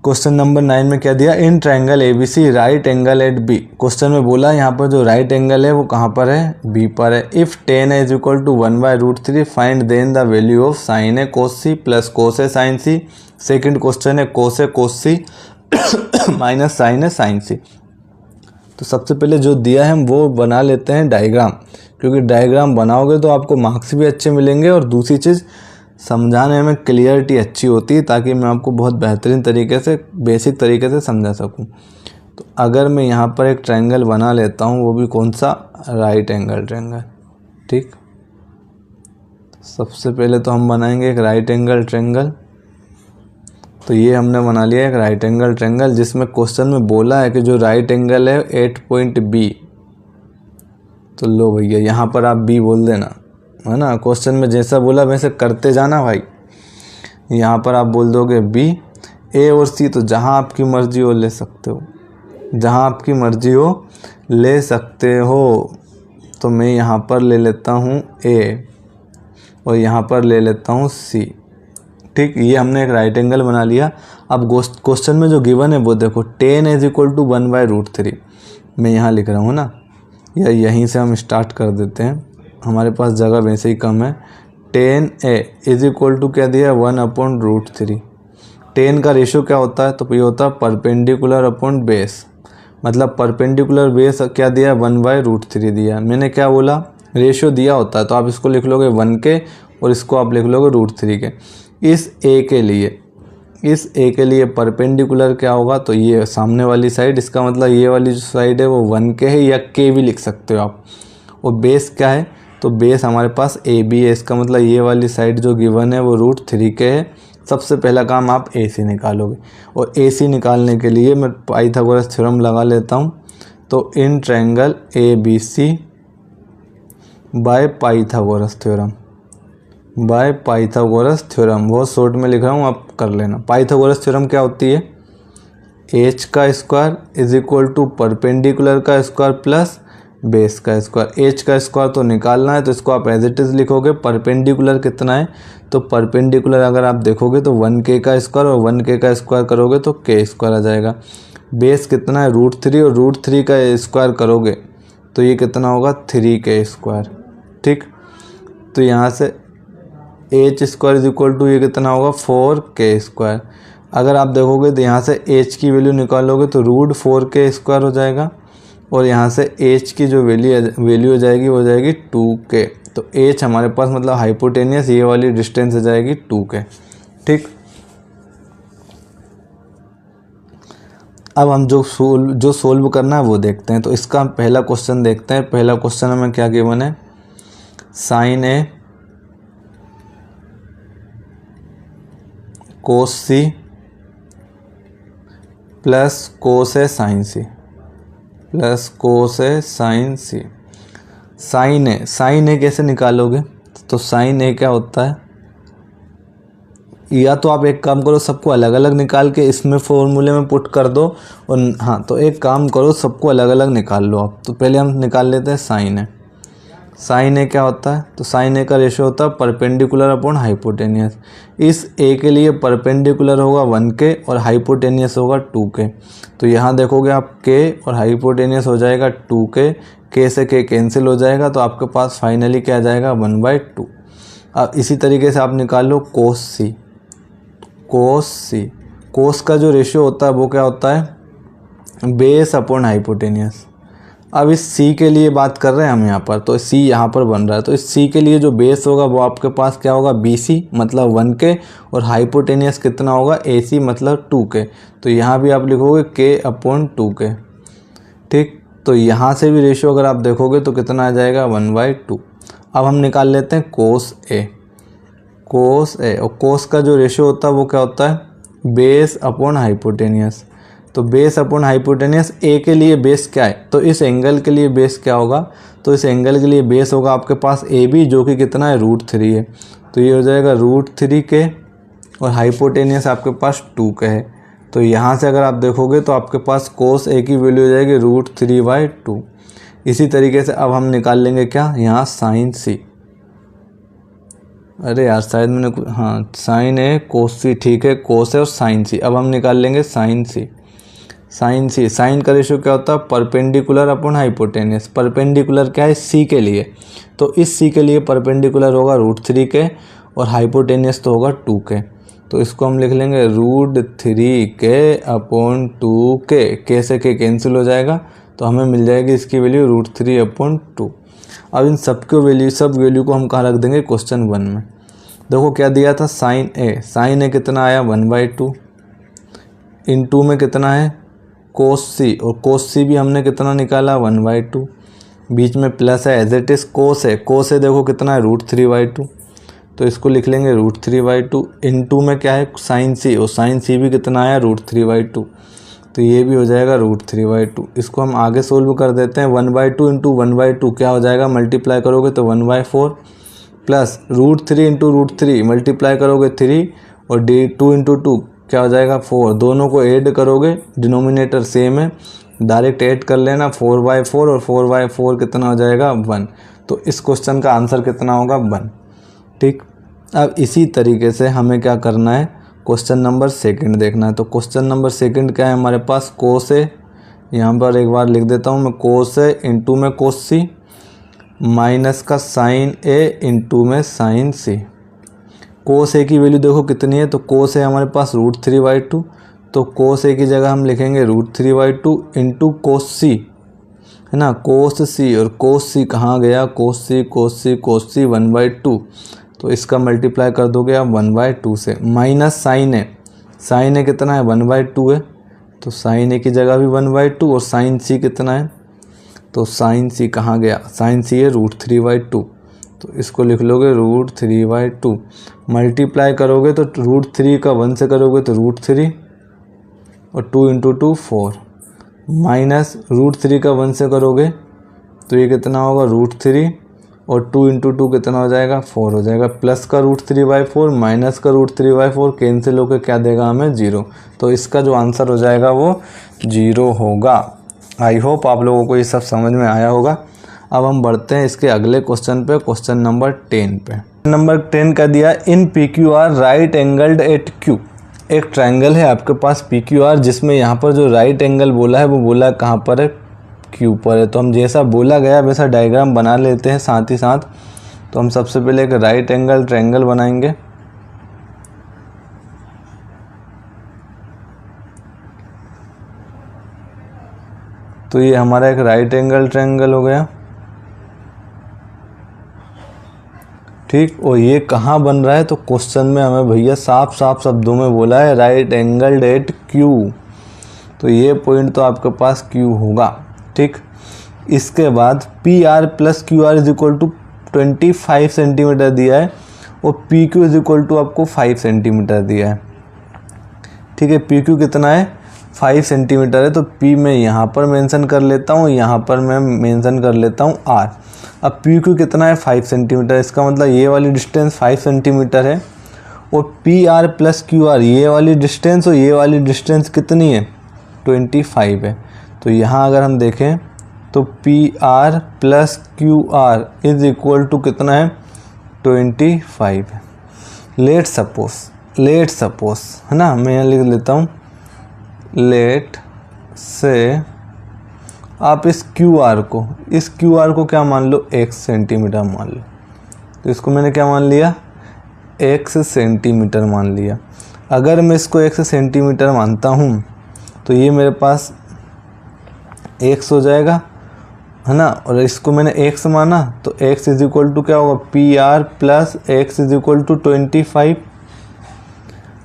क्वेश्चन नंबर 9 में क्या दिया, in triangle ABC right angle at B। Question में बोला यहाँ पर जो राइट एंगल है वो कहाँ पर है, B पर है। If tan a is equal to 1/√3 find then the value of sin a cos c plus cos a sin c। Second question है cos a cos c minus sin a sin c। तो सबसे पहले जो दिया है हम वो बना लेते हैं डायग्राम, क्योंकि डायग्राम बनाओगे तो आपको मार्क्स भी अच्छे मिलेंगे और दूसरी चीज़ समझाने में क्लियरिटी अच्छी होती है, ताकि मैं आपको बहुत बेहतरीन तरीके से बेसिक तरीके से समझा सकूं। तो अगर मैं यहाँ पर एक ट्रायंगल बना लेता हूँ, वो भी कौन सा, राइट एंगल ट्रायंगल। ठीक, सबसे पहले तो हम बनाएंगे एक राइट एंगल ट्रायंगल। तो ये हमने बना लिया एक राइट एंगल ट्रायंगल, जिसमें क्वेश्चन में बोला है कि जो राइट एंगल है 8 पॉइंट B। तो लो भैया यहाँ पर आप B बोल देना, है ना। क्वेश्चन में जैसा बोला वैसे करते जाना भाई। यहाँ पर आप बोल दोगे B, A और C, तो जहाँ आपकी मर्जी हो ले सकते हो, जहाँ आपकी मर्जी हो ले सकते हो। तो मैं यहाँ पर ले लेता हूँ A और यहाँ पर ले लेता हूँ C। ठीक, ये हमने एक राइट एंगल बना लिया। अब क्वेश्चन में जो गिवन है वो देखो, tan इज इक्वल टू 1/√3। मैं यहाँ लिख रहा हूँ ना, या यहीं से हम स्टार्ट कर देते हैं, हमारे पास जगह वैसे ही कम है। tan a is equal to क्या दिया, 1/√3। tan का रेशो क्या होता है, तो ये होता है परपेंडिकुलर अपॉन बेस, मतलब परपेंडिकुलर बेस क्या दिया, 1/√3 दिया। मैंने क्या बोला, रेशो दिया होता है तो आप इसको लिख लोगे 1 के और इसको आप लिख लोगे √3 के। इस a के लिए परपेंडिकुलर क्या होगा, तो ये सामने वाली साइड, इसका मतलब ये वाली जो साइड है वो 1 के है, या k भी लिख सकते हो आप। और बेस क्या है, तो बेस हमारे पास AB है, इसका मतलब ये वाली साइड जो गिवन है वो √3 के है। सबसे पहला काम आप AC निकालोगे, और AC निकालने के लिए मैं पाइथागोरस थ्योरम लगा लेता हूँ। तो in triangle ABC by Pythagoras theorem, बहुत शॉर्ट में लिख रहा हूँ, आप कर लेना। पाइथागोरस थ्योरम क्या होती है, h का square is equal to perpendicular का स्क्वायर प्लस बेस का स्क्वायर। h का स्क्वायर तो निकालना है, तो इसको आप एज इट इज़ लिखोगे। परपेंडिकुलर कितना है, तो परपेंडिकुलर अगर आप देखोगे तो 1k का स्क्वायर, और 1k का स्क्वायर करोगे तो k स्क्वायर आ जाएगा। बेस कितना है, √3, और √3 का स्क्वायर करोगे तो ये कितना होगा, 3k स्क्वायर। ठीक, तो यहाँ से h square is equal to ये कितना होगा, 4k स्क्वायर। अगर आप देखोगे तो यहाँ से h की वैल्यू निकालोगे तो √4k स्क्वायर हो जाएगा, और यहाँ से h की जो वैल्यू हो जाएगी वो हो जाएगी 2k। तो h हमारे पास मतलब हाइपोटेनियस ये वाली डिस्टेंस हो जाएगी 2k। ठीक, अब हम जो सोल्व करना है वो देखते हैं। तो इसका पहला क्वेश्चन देखते हैं। पहला क्वेश्चन हमें क्या गिवन है, sin A cos C plus cos A sin C plus cos A sin C। sin A कैसे निकालोगे, तो sin A क्या होता है, या तो आप एक काम करो, सबको अलग अलग निकाल के इसमें फॉर्मूले में पुट कर दो, और हाँ, तो एक काम करो, सबको अलग अलग निकाल लो आप। तो पहले हम निकाल लेते हैं sin A क्या होता है, तो sin A का रेशो होता है परपेंडिकुलर अपॉन हाइपोटेनियस। इस A के लिए परपेंडिकुलर होगा 1k और हाइपोटेनियस होगा 2k। तो यहाँ देखोगे आप k और हाइपोटेनियस हो जाएगा 2k, k से k कैंसिल हो जाएगा, तो आपके पास फाइनली क्या आ जाएगा, 1/2। अब इसी तरीके से आप निकाल लो cos का जो रेशियो होता है वो क्या होता है, बेस अपॉन हाइपोटेनियस। अब इस c के लिए बात कर रहे हैं हम यहाँ पर, तो c यहाँ पर बन रहा है, तो इस c के लिए जो बेस होगा वो आपके पास क्या होगा, BC मतलब 1k, और हाइपोटेनियस कितना होगा, AC मतलब 2k। तो यहाँ भी आप लिखोगे k/2k। ठीक, तो यहाँ से भी रेशियो अगर आप देखोगे तो कितना आ जाएगा, 1/2। अब हम निकाल लेते हैं cos A, और cos का जो रेशियो होता है वो क्या होता है, बेस अपॉन हाइपोटेनियस। तो बेस अपॉन हाइपोटेनियस A के लिए बेस क्या है, तो इस एंगल के लिए बेस क्या होगा, तो इस एंगल के लिए बेस होगा आपके पास AB, जो कि कितना है, √3 है। तो ये हो जाएगा √3k, और हाइपोटेनियस आपके पास 2k है। तो यहाँ से अगर आप देखोगे तो आपके पास cos A की वैल्यू हो जाएगी √3/2। इसी तरीके से अब हम निकाल लेंगे क्या, यहाँ sin C। अरे यार शायद मैंने, हाँ, sin A cos C, ठीक है, cos है और sin C। अब हम निकाल लेंगे sin C। साइन का रेशियो क्या होता है, परपेंडिकुलर अपॉन हाइपोटेनियस। परपेंडिकुलर क्या है, C के लिए, तो इस C के लिए परपेंडिकुलर होगा √3k, और हाइपोटेनियस तो होगा 2k। तो इसको हम लिख लेंगे √3k/2k, k से k कैंसिल हो जाएगा, तो हमें मिल जाएगी इसकी वैल्यू √3/2। अब इन सब वैल्यू को हम कहाँ रख देंगे, क्वेश्चन 1 में। देखो क्या दिया था, sin A कितना आया, 1/2, इन 2 में कितना है, cos C, और cos C भी हमने कितना निकाला, 1/2। बीच में प्लस है, एज इट इज cos है देखो कितना है, √3/2। तो इसको लिख लेंगे √3/2। इन 2 में क्या है, sin C, और sin C भी कितना आया, √3/2। तो ये भी हो जाएगा √3/2। इसको हम आगे सोल्व कर देते हैं। 1/2 इंटू 1/2 क्या हो जाएगा, मल्टीप्लाई करोगे तो 1/4, प्लस √3 इंटू √3 मल्टीप्लाई करोगे 3, और 2 इंटू 2 क्या हो जाएगा, 4। दोनों को ऐड करोगे, डिनोमिनेटर सेम है, डायरेक्ट ऐड कर लेना, 4/4 और 4/4 कितना हो जाएगा, 1। तो इस क्वेश्चन का आंसर कितना होगा, 1। ठीक, अब इसी तरीके से हमें क्या करना है, क्वेश्चन नंबर सेकंड देखना है। तो क्वेश्चन नंबर सेकंड क्या है हमारे पास, कोस ए, यहाँ पर एक बार लिख देता हूँ मैं, कोस ए इंटू में कोस सी माइनस का साइन ए इंटू में साइन सी। कोस ए की वैल्यू देखो कितनी है, तो कोस ए हमारे पास √3/2, तो कोस ए की जगह हम लिखेंगे √3/2 इंटू कोस सी, है ना, कोस सी, और कोस सी कहाँ गया, कोस सी 1/2, तो इसका मल्टीप्लाई कर दोगे आप 1/2 से, माइनस साइन ए कितना है 1/2 है, तो साइन ए की जगह भी 1/2, और साइन सी कितना है, तो साइन सी कहाँ गया, साइन सी है √3/2, तो इसको लिख लोगे √3/2, मल्टीप्लाई करोगे तो √3 का 1 से करोगे तो √3 और 2 × 2 4, माइनस √3 का 1 से करोगे तो ये कितना होगा √3 और 2 × 2 कितना हो जाएगा 4 हो जाएगा, प्लस का √3/4 माइनस का √3/4 कैंसिल होकर क्या देगा हमें 0, तो इसका जो आंसर हो जाएगा वो 0 होगा। आई होप आप लोगों को ये सब समझ में आया होगा। अब हम बढ़ते हैं इसके अगले क्वेश्चन पे, क्वेश्चन नंबर 10 पे। नंबर 10 का दिया, इन PQR right angled at Q। एक ट्रायंगल है आपके पास PQR, जिसमें यहाँ पर जो राइट एंगल बोला है वो बोला कहाँ पर है, Q पर है। तो हम जैसा बोला गया वैसा डायग्राम बना लेते हैं साथ ही साथ। तो हम सबसे पहले एक राइट एंगल ट्रायंगल बनाएंगे। तो ये हमारा एक राइट एंगल ट्रायंगल हो गया, ठीक। और ये कहाँ बन रहा है, तो क्वेश्चन में हमें भैया साफ साफ शब्दों में बोला है राइट एंगल एट Q, तो ये पॉइंट तो आपके पास Q होगा, ठीक। इसके बाद PR + QR = 25 सेंटीमीटर दिया है और PQ = आपको 5 सेंटीमीटर दिया है, ठीक है। PQ कितना है 5 सेंटीमीटर है, तो P मैं यहाँ पर मेंशन कर लेता हूँ, यहाँ पर मैं मेंशन कर लेता हूँ R। अब PQ कितना है 5 सेंटीमीटर, इसका मतलब ये वाली डिस्टेंस 5 सेंटीमीटर है, और PR + QR ये वाली डिस्टेंस और ये वाली डिस्टेंस कितनी है 25 है। तो यहाँ अगर हम देखें तो PR + QR = कितना है 25 है। लेट सपोज है ना, मैं यहाँ लिख लेता हूँ, लेट से आप इस QR को क्या मान लो x सेंटीमीटर मान लो। तो इसको मैंने क्या मान लिया x सेंटीमीटर मान लिया। अगर मैं इसको x सेंटीमीटर मानता हूँ तो ये मेरे पास x हो जाएगा, है ना, और इसको मैंने x माना तो x = क्या होगा PR + x = 25।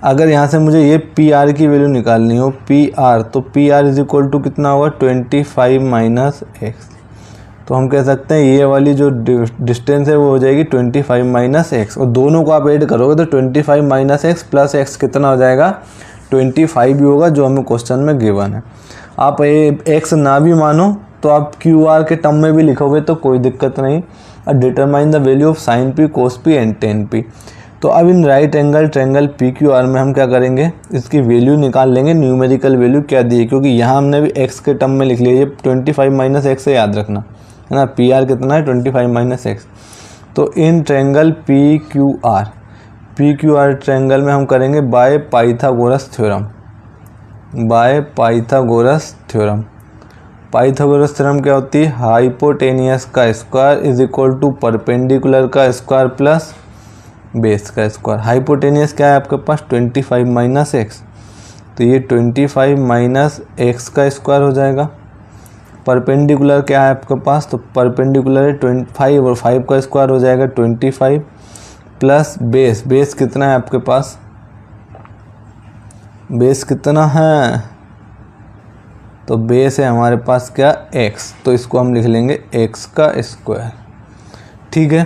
अगर यहाँ से मुझे ये PR की वैल्यू निकालनी हो PR, तो PR = कितना होगा 25 - x। तो हम कह सकते हैं ये वाली जो डिस्टेंस है वो हो जाएगी 25 - x, और दोनों को आप ऐड करोगे तो 25 - x + x कितना हो जाएगा 25 ही होगा, जो हमें क्वेश्चन में गिवन है। आप x ना भी मानो तो आप QR के टर्म में भी लिखोगे तो कोई दिक्कत नहीं। Determine the value of sin p, cos p and tan p। तो अब इन राइट एंगल ट्रायंगल PQR में हम क्या करेंगे, इसकी वैल्यू निकाल लेंगे, न्यूमेरिकल वैल्यू क्या दी है, क्योंकि यहाँ हमने भी x के टर्म में लिख लिया, ये 25 - x से याद रखना, है ना। PR कितना है 25 - x। तो इन ट्रायंगल PQR ट्रायंगल में हम करेंगे bye Pythagoras theorem. Pythagoras theorem क्या होती है, हाइपोटेनियस का स्क्वायर = परपेंडिकुलर का स्क्वायर प्लस बेस का स्क्वायर। हाइपोटेनियस क्या है आपके पास 25 - x, तो ये 25 - x का स्क्वायर हो जाएगा। परपेंडिकुलर क्या है आपके पास, तो परपेंडिकुलर है 25 और 5 का स्क्वायर हो जाएगा 25 प्लस बेस कितना है आपके पास, बेस कितना है, तो बेस है हमारे पास क्या x, तो इसको हम लिख लेंगे x का स्क्वायर, ठीक है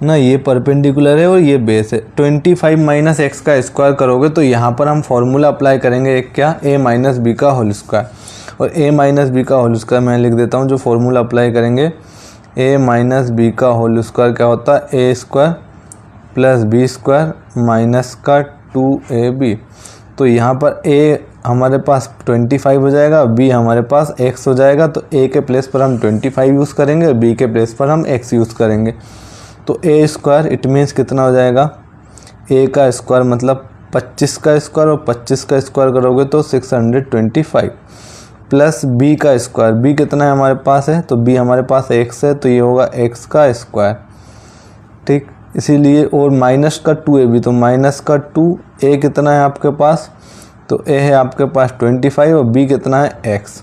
ना। ये परपेंडिकुलर है और ये बेस है। 25 - x का स्क्वायर करोगे तो यहाँ पर हम फॉर्मूला अप्लाई करेंगे एक क्या, a - b का होल स्क्वायर, और a - b का होल स्क्वायर मैं लिख देता हूँ जो फॉर्मूला अप्लाई करेंगे। a - b का होल स्क्वायर क्या होता है, a² + b² माइनस का 2ab। तो यहाँ पर a हमारे पास 25 हो जाएगा, b हमारे पास x हो जाएगा, तो a के प्लेस पर हम 25 यूज़ करेंगे, b के प्लेस पर हम x यूज़ करेंगे। तो ए स्क्वायर इट मीन्स कितना हो जाएगा, ए का स्क्वायर मतलब 25 का स्क्वायर, और 25 का स्क्वायर करोगे तो 625 प्लस बी का स्क्वायर, बी कितना है हमारे पास है, तो बी हमारे पास x है, तो ये होगा x का स्क्वायर। ठीक, इसीलिए और माइनस का 2ab, तो माइनस का 2, ए कितना है आपके पास, तो ए है आपके पास 25 और बी कितना है x,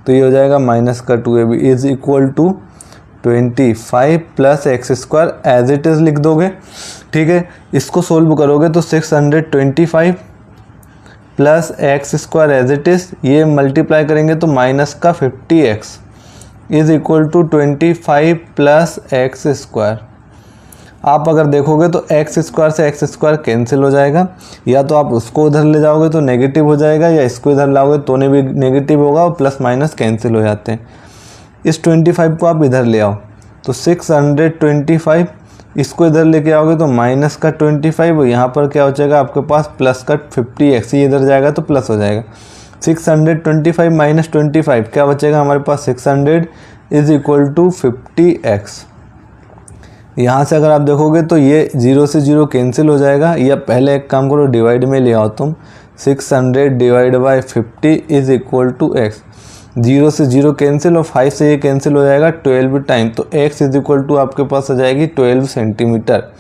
तो ये हो जाएगा माइनस का 2ab is equal to 25 plus X square as it is लिख दोगे। ठीक है, इसको सोल्व करोगे तो 625 plus X square as it is, ये मल्टीप्लाई करेंगे तो माइनस का 50x is equal to 25 plus X square. आप अगर देखोगे तो एक्स स्क्वायर से एक्स स्क्वायर कैंसिल हो जाएगा, या तो आप उसको उधर ले जाओगे तो नेगेटिव हो जाएगा, या इसको इधर लाओगे तो भी नेगेटिव होगा, और प्लस माइनस कैंसिल हो जाते हैं। इस 25 को आप इधर ले आओ तो 625, इसको इधर लेके आओगे तो माइनस का 25, और यहाँ पर क्या हो जाएगा आपके पास प्लस का 50x, ये इधर जाएगा तो प्लस हो जाएगा। 625 माइनस 25 क्या बचेगा हमारे पास, 600 इज इक्वल टू 50x। यहाँ से अगर आप देखोगे तो ये 0 से 0 कैंसिल हो जाएगा, या पहले एक काम करो डिवाइड में ले आओ तुम, 600 divide by 50 is equal to x, 0 से 0 कैंसिल और 5 से ये कैंसिल हो जाएगा 12 टाइम, तो x इज इक्वल टू आपके पास आ जाएगी 12 सेंटीमीटर।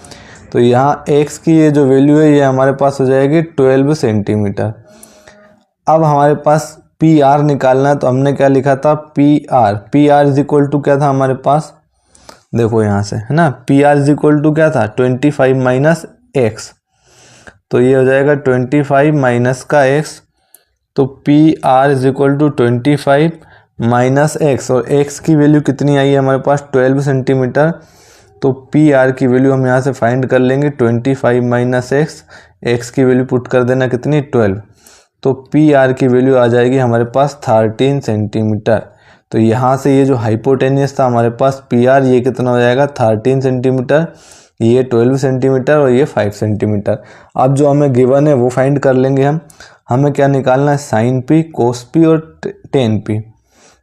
तो यहाँ x की ये जो वैल्यू है ये हमारे पास हो जाएगी 12 सेंटीमीटर। अब हमारे पास पी आर निकालना है, तो हमने क्या लिखा था, P R is equal to क्या था हमारे पास, देखो यहाँ से है ना, P R is equal to क्या था 25 माइनस एक्स, तो ये हो जाएगा 25 माइनस का x, तो P R is equal to 25 minus X, और x की वैल्यू कितनी आई है हमारे पास 12 सेंटीमीटर, तो पी आर की वैल्यू हम यहाँ से फाइंड कर लेंगे 25 माइनस एक्स, एक्स की वैल्यू पुट कर देना कितनी 12, तो पी आर की वैल्यू आ जाएगी हमारे पास 13 सेंटीमीटर। तो यहाँ से ये जो हाइपोटेनियस था हमारे पास पी आर, ये कितना हो जाएगा 13 सेंटीमीटर, ये 12 सेंटीमीटर और ये 5 सेंटीमीटर। अब जो हमें गिवन है वो फाइंड कर लेंगे हम। हमें क्या निकालना है, साइन पी, कोस पी और टेन पी, है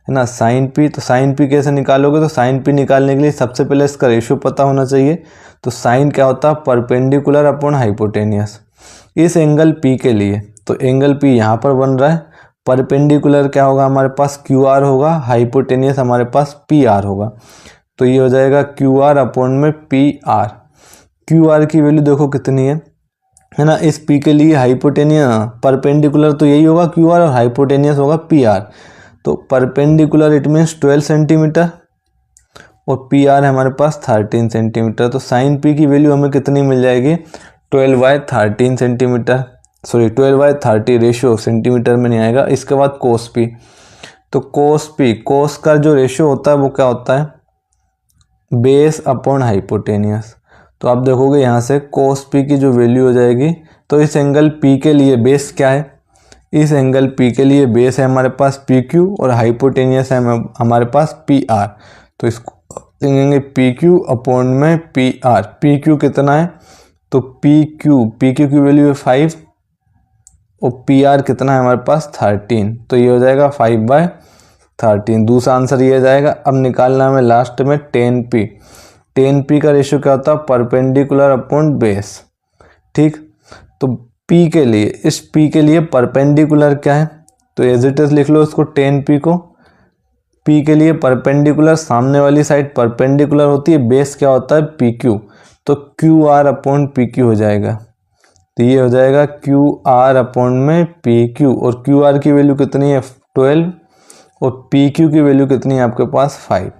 ना। साइन पी, तो साइन पी कैसे निकालोगे, तो साइन पी निकालने के लिए सबसे पहले इसका रेशियो पता होना चाहिए। तो साइन क्या होता है, परपेंडिकुलर अपॉन हाइपोटेनियस। इस एंगल पी के लिए, तो एंगल पी यहाँ पर बन रहा है, परपेंडिकुलर क्या होगा हमारे पास क्यू आर होगा, हाइपोटेनियस हमारे पास पी आर होगा। तो ये हो जाएगा क्यू आर अपॉन में पी आर। क्यू आर की वैल्यू देखो कितनी है ना, इस पी के लिए हाइपोटेनियस परपेंडिकुलर तो यही होगा क्यू आर, और हाइपोटेनियस होगा पी आर। तो परपेंडिकुलर इट मीन्स 12 सेंटीमीटर और पी आर है हमारे पास 13 सेंटीमीटर। तो साइन पी की वैल्यू हमें कितनी मिल जाएगी, 12/13 सेंटीमीटर, सॉरी 12/30, रेशियो सेंटीमीटर में नहीं आएगा। इसके बाद कोस पी, तो कोस पी, कोस का जो रेशियो होता है वो क्या होता है, बेस अपॉन हाइपोटेनियस। तो आप देखोगे यहाँ से कोस पी की जो वैल्यू हो जाएगी, तो इस एंगल पी के लिए बेस क्या है, इस एंगल पी के लिए बेस है हमारे पास पी क्यू और हाइपोटेनियस है हमारे पास पी आर। तो इसको लिखेंगे पी क्यू अपॉन में पी आर। पी क्यू कितना है, तो पी क्यू की वैल्यू है 5 और पी आर कितना है हमारे पास 13, तो ये हो जाएगा 5/13। दूसरा आंसर ये जाएगा। अब निकालना हमें लास्ट में टेन पी। टेन पी का रेशियो क्या होता है, परपेंडिकुलर अपॉन बेस। ठीक, तो पी के लिए, इस पी के लिए परपेंडिकुलर क्या है, तो एज इट इज लिख लो इसको टेन पी को। पी के लिए परपेंडिकुलर, सामने वाली साइड परपेंडिकुलर होती है, बेस क्या होता है पी क्यू, तो Q R upon P Q हो जाएगा। तो ये हो जाएगा क्यू आर अपॉन में पी क्यू, और क्यू आर की वैल्यू कितनी है 12 और पी क्यू की वैल्यू कितनी है आपके पास 5।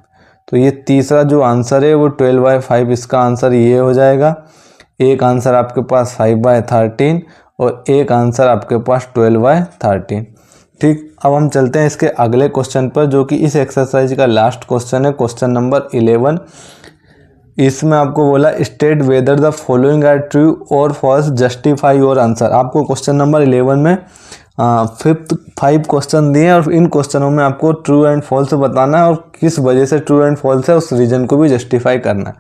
तो ये तीसरा जो आंसर है वो 12/5, इसका आंसर ये हो जाएगा। एक आंसर आपके पास 5/13 और एक आंसर आपके पास 12/13। ठीक, अब हम चलते हैं इसके अगले क्वेश्चन पर, जो कि इस एक्सरसाइज का लास्ट क्वेश्चन है, क्वेश्चन नंबर 11। इसमें आपको बोला state whether the following are true और फॉल्स, जस्टिफाई योर आंसर। आपको क्वेश्चन नंबर 11 में 5 क्वेश्चन दिए और इन क्वेश्चनों में आपको ट्रू एंड फॉल्स बताना है और किस वजह से ट्रू एंड फॉल्स है उस रीजन को भी जस्टिफाई करना है।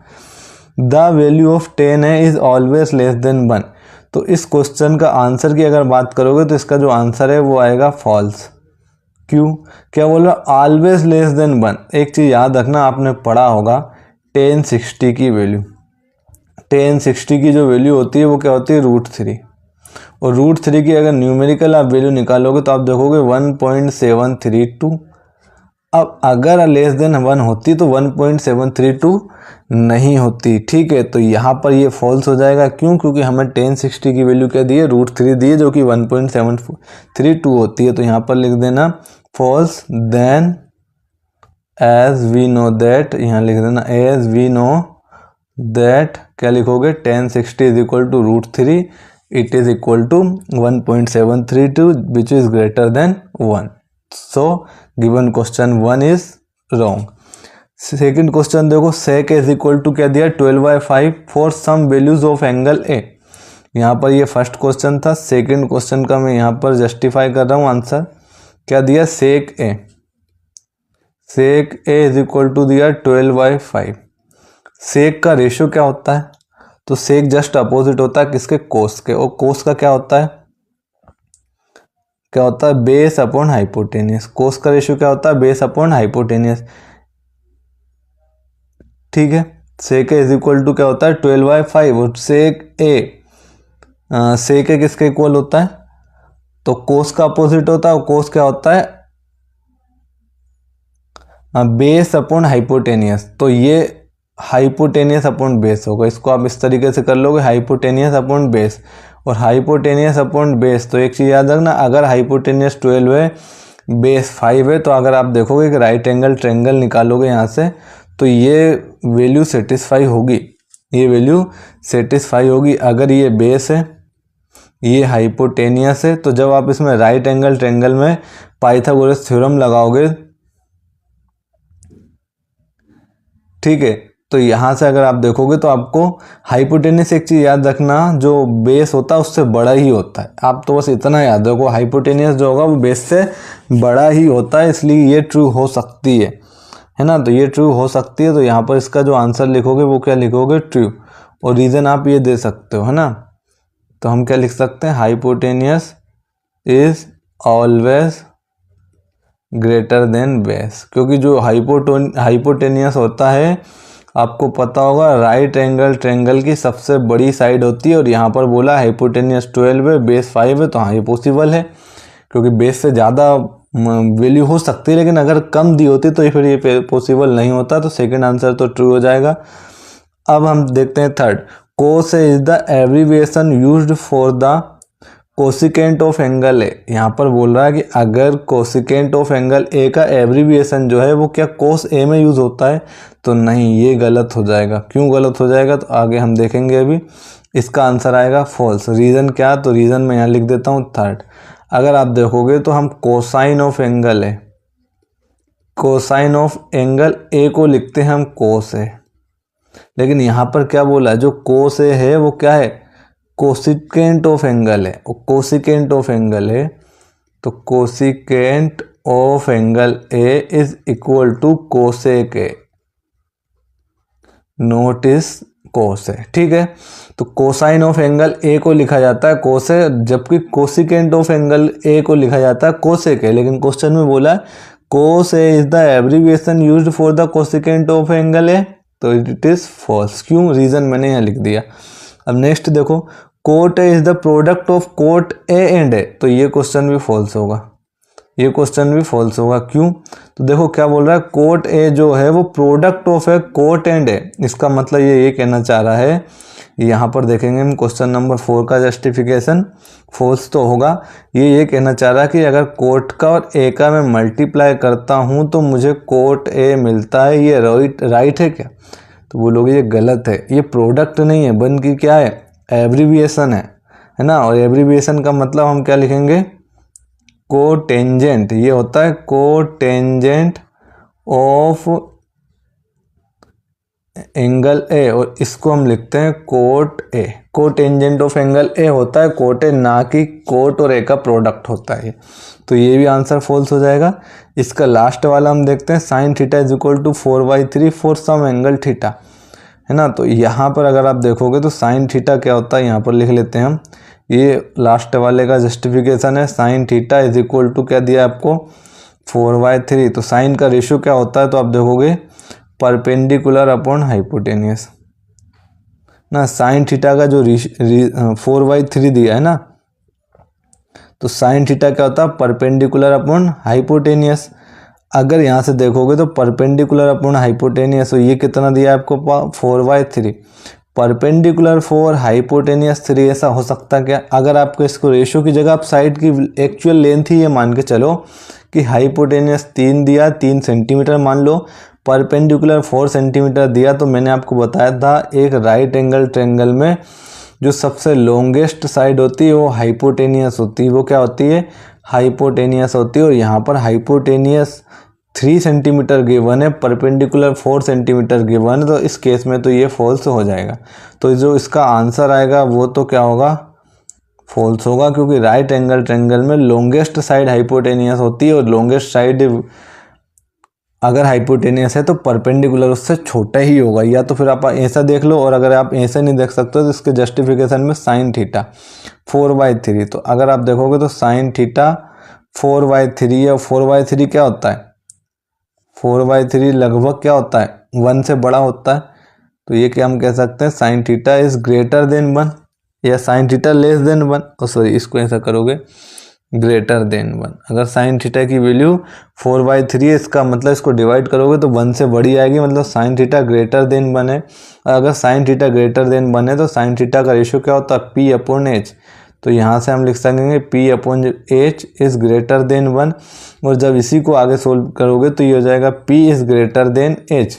द वैल्यू ऑफ 10 है इज ऑलवेज लेस देन 1। तो इस क्वेश्चन का आंसर की अगर बात करोगे तो इसका जो आंसर है वो आएगा फॉल्स। क्यों, क्या बोल रहा, ऑलवेज लेस देन 1। एक चीज़ याद रखना, आपने पढ़ा होगा 1060 की वैल्यू, tan60 की जो वैल्यू होती है वो क्या होती है √3, और √3 की अगर न्यूमेरिकल आप वैल्यू निकालोगे तो आप देखोगे 1.732। अब अगर लेस देन 1 होती तो 1.732 नहीं होती, ठीक है। तो यहाँ पर ये फॉल्स हो जाएगा, क्यों? क्योंकि हमें tan60 की वैल्यू क्या दी है √3 दी है, जो कि 1.732 होती है। तो यहाँ पर लिख देना false. Then as we know that, यहाँ लिख देना एज वी नो दैट, क्या लिखोगे tan60 is equal to √3, it is equal to 1.732 which is greater than 1। So given question 1 is wrong. Second question देखो, sec इज इक्वल टू क्या दिया 12/5 for some values of angle A. यहाँ पर ये फर्स्ट क्वेश्चन था, सेकंड क्वेश्चन का मैं यहाँ पर जस्टिफाई कर रहा हूँ आंसर। क्या दिया sec A is equal to दिया 12/5। सेक का रेशियो क्या होता है? तो सेक जस्ट अपोजिट होता है किसके? कोस के। और कोस का क्या होता है? क्या होता है? Base upon hypotenuse. कोस का रेशियो क्या होता है? बेस अपॉन हाइपोटेनियस, ठीक है। सेक ए इज इक्वल टू क्या होता है 12/5, और सेक ए किसके इक्वल होता है? तो कोस का अपोजिट होता है, और कोस क्या होता है? Base upon hypotenuse. तो ये हाइपोटेनियस अपॉन बेस होगा। इसको आप इस तरीके से कर लोगे, हाइपोटेनियस अपॉन बेस, और हाइपोटेनियस अपॉन बेस। तो एक चीज़ याद रखना, अगर हाइपोटेनियस 12 है, बेस 5 है, तो अगर आप देखोगे कि राइट एंगल ट्रायंगल निकालोगे यहाँ से, तो ये वैल्यू सेटिस्फाई होगी, ये वैल्यू सेटिस्फाई होगी। अगर ये बेस है, ये हाइपोटेनियस है, तो जब आप इसमें राइट एंगल ट्रायंगल में पाइथागोरस थ्योरम लगाओगे, ठीक है, तो यहाँ से अगर आप देखोगे तो आपको हाइपोटेनियस, एक चीज़ याद रखना, जो बेस होता है उससे बड़ा ही होता है। आप तो बस इतना याद रखो, हाइपोटेनियस जो होगा वो बेस से बड़ा ही होता है, इसलिए ये ट्रू हो सकती है ना। तो ये ट्रू हो सकती है, तो यहाँ पर इसका जो आंसर लिखोगे वो क्या लिखोगे? ट्रू। और रीज़न आप ये दे सकते हो, है ना। तो हम क्या लिख सकते हैं? Hypotenuse is always greater than base, क्योंकि जो हाइपोटेनियस होता है, आपको पता होगा राइट एंगल ट्रायंगल की सबसे बड़ी साइड होती है। और यहाँ पर बोला हाइपोटेनियस 12 है, बेस 5 है, तो हाँ ये पॉसिबल है, क्योंकि बेस से ज़्यादा वैल्यू हो सकती है, लेकिन अगर कम दी होती तो फिर ये पॉसिबल नहीं होता। तो सेकंड आंसर तो ट्रू हो जाएगा। अब हम देखते हैं third, cos is the abbreviation used for the cosecant of angle A. यहाँ पर बोल रहा है कि अगर कोसिकेंट ऑफ एंगल ए का एब्रीविएशन जो है वो क्या कोस ए में यूज होता है? तो नहीं, ये गलत हो जाएगा। क्यों गलत हो जाएगा? तो आगे हम देखेंगे। अभी इसका आंसर आएगा फॉल्स। रीज़न क्या? तो रीज़न मैं यहाँ लिख देता हूँ थर्ड। अगर आप देखोगे तो हम कोसाइन ऑफ एंगल है, कोसाइन ऑफ एंगल ए को लिखते हैं हम कोस ए, लेकिन यहाँ पर क्या बोला है? जो कोस ए है वो क्या है? कोसिकेंट ऑफ एंगल है। और कोसिकेंट ऑफ एंगल है, तो cosecant of angle A is equal to cosec A, not is cos है, ठीक है। तो कोसाइन ऑफ एंगल ए को लिखा जाता है कोस है, जबकि कोसिकेंट ऑफ एंगल ए को लिखा जाता है कोसेक है। लेकिन क्वेश्चन में बोला cos A is the abbreviation used for the cosecant of angle A, तो इट इज फॉल्स। क्यों? रीजन मैंने यहाँ लिख दिया। अब नेक्स्ट देखो, cot A is the product of cot A and A, तो ये क्वेश्चन भी फॉल्स होगा, ये क्वेश्चन भी फॉल्स होगा। क्यों? तो देखो क्या बोल रहा है, कोट ए जो है वो प्रोडक्ट ऑफ है कोट एंड ए। इसका मतलब ये कहना चाह रहा है, यहाँ पर देखेंगे हम क्वेश्चन नंबर 4 का जस्टिफिकेशन, फॉल्स तो होगा। ये कहना चाह रहा है कि अगर कोट का और ए का मैं मल्टीप्लाई करता हूँ तो मुझे कोट ए मिलता है, ये राइट है क्या? तो बोलोगे ये गलत है, ये प्रोडक्ट नहीं है बल्कि क्या है? एब्रीविएशन है ना। और एब्रीविएशन का मतलब हम क्या लिखेंगे? कोटेंजेंट। ये होता है कोटेंजेंट ऑफ एंगल ए, और इसको हम लिखते हैं cot A. Cotangent of angle ए होता है कोट ए, ना कि कोट और ए का प्रोडक्ट होता है। तो ये भी आंसर फॉल्स हो जाएगा। इसका लास्ट वाला हम देखते हैं, sine theta is equal to 4/3 for some angle theta, है ना। तो यहाँ पर अगर आप देखोगे तो साइन थीटा क्या होता है, यहाँ पर लिख लेते हैं हम। ये लास्ट वाले का जस्टिफिकेशन है, sine theta is equal to क्या दिया आपको? 4/3। तो साइन का रेशियो क्या होता है? तो आप देखोगे परपेंडिकुलर अपॉन हाइपोटेनियस, ना साइन थीटा का जो 4/3 दिया है ना, तो साइन थीटा क्या होता है, परपेंडिकुलर अपॉन हाइपोटेनियस। अगर यहाँ से देखोगे तो परपेंडिकुलर अपॉन हाइपोटेनियस, तो ये कितना दिया है आपको 4/3, परपेंडिकुलर 4 हाइपोटेनियस 3, ऐसा हो सकता क्या। अगर आपको इसको रेशियो की जगह आप साइड की एक्चुअल लेंथ ही ये मान के चलो कि हाइपोटेनियस 3 दिया, 3 सेंटीमीटर मान लो, परपेंडिकुलर 4 सेंटीमीटर दिया, तो मैंने आपको बताया था एक राइट एंगल ट्रायंगल में जो सबसे लॉन्गेस्ट साइड होती है वो हाइपोटेनियस होती है। वो क्या होती है, हाइपोटेनियस होती है। और यहाँ पर हाइपोटेनियस 3 सेंटीमीटर गिवन है, परपेंडिकुलर 4 सेंटीमीटर गिवन है, तो इस केस में तो ये फॉल्स हो जाएगा। तो जो इसका आंसर आएगा वो तो क्या होगा, फॉल्स होगा, क्योंकि राइट एंगल ट्रायंगल में लॉन्गेस्ट साइड हाइपोटेनियस होती है और लॉन्गेस्ट साइड अगर हाइपोटेनियस है तो परपेंडिकुलर उससे छोटा ही होगा। या तो फिर आप ऐसा देख लो, और अगर आप ऐसे नहीं देख सकते तो इसके जस्टिफिकेशन में साइन थीटा 4/3, तो अगर आप देखोगे तो साइन थीटा 4/3 या 4/3 क्या होता है, 4/3 लगभग क्या होता है, 1 से बड़ा होता है। तो ये क्या हम कह सकते हैं, sine theta is greater than 1 या sine theta less than 1, sorry इसको ऐसा करोगे ग्रेटर देन 1। अगर साइन थीटा की वैल्यू 4/3 है, इसका मतलब इसको डिवाइड करोगे तो 1 से बड़ी आएगी, मतलब साइन थीटा ग्रेटर देन 1 है। और अगर साइन थीटा ग्रेटर देन 1 है तो साइन थीटा का रेशियो क्या होता है, P/H। तो यहाँ से हम लिख सकेंगे P/H इज ग्रेटर देन 1। और जब इसी को आगे सोल्व करोगे तो ये हो जाएगा P is greater then H,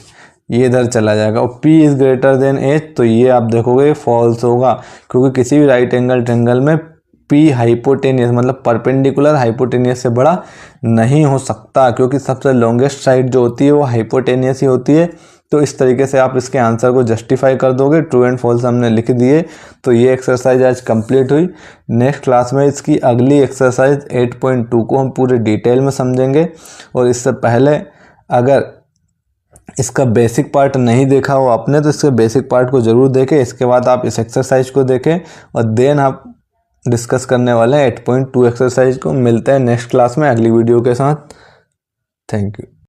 ये इधर चला जाएगा। और P is greater then H, तो ये आप देखोगे फॉल्स होगा, क्योंकि किसी भी राइट एंगल ट्रायंगल में P हाइपोटेनियस मतलब परपेंडिकुलर हाइपोटेनियस से बड़ा नहीं हो सकता, क्योंकि सबसे लॉन्गेस्ट साइड जो होती है वो हाइपोटेनियस ही होती है। तो इस तरीके से आप इसके आंसर को जस्टिफाई कर दोगे, ट्रू एंड फॉल्स हमने लिख दिए। तो ये एक्सरसाइज आज कंप्लीट हुई। नेक्स्ट क्लास में इसकी अगली एक्सरसाइज 8.2 को हम पूरे डिटेल में समझेंगे। और इससे पहले अगर इसका बेसिक पार्ट नहीं देखा हो आपने तो इसके बेसिक पार्ट को ज़रूर देखें, इसके बाद आप इस एक्सरसाइज को देखें और देन आप डिस्कस करने वाले हैं 8.2 एक्सरसाइज को। मिलते हैं नेक्स्ट क्लास में अगली वीडियो के साथ। Thank you.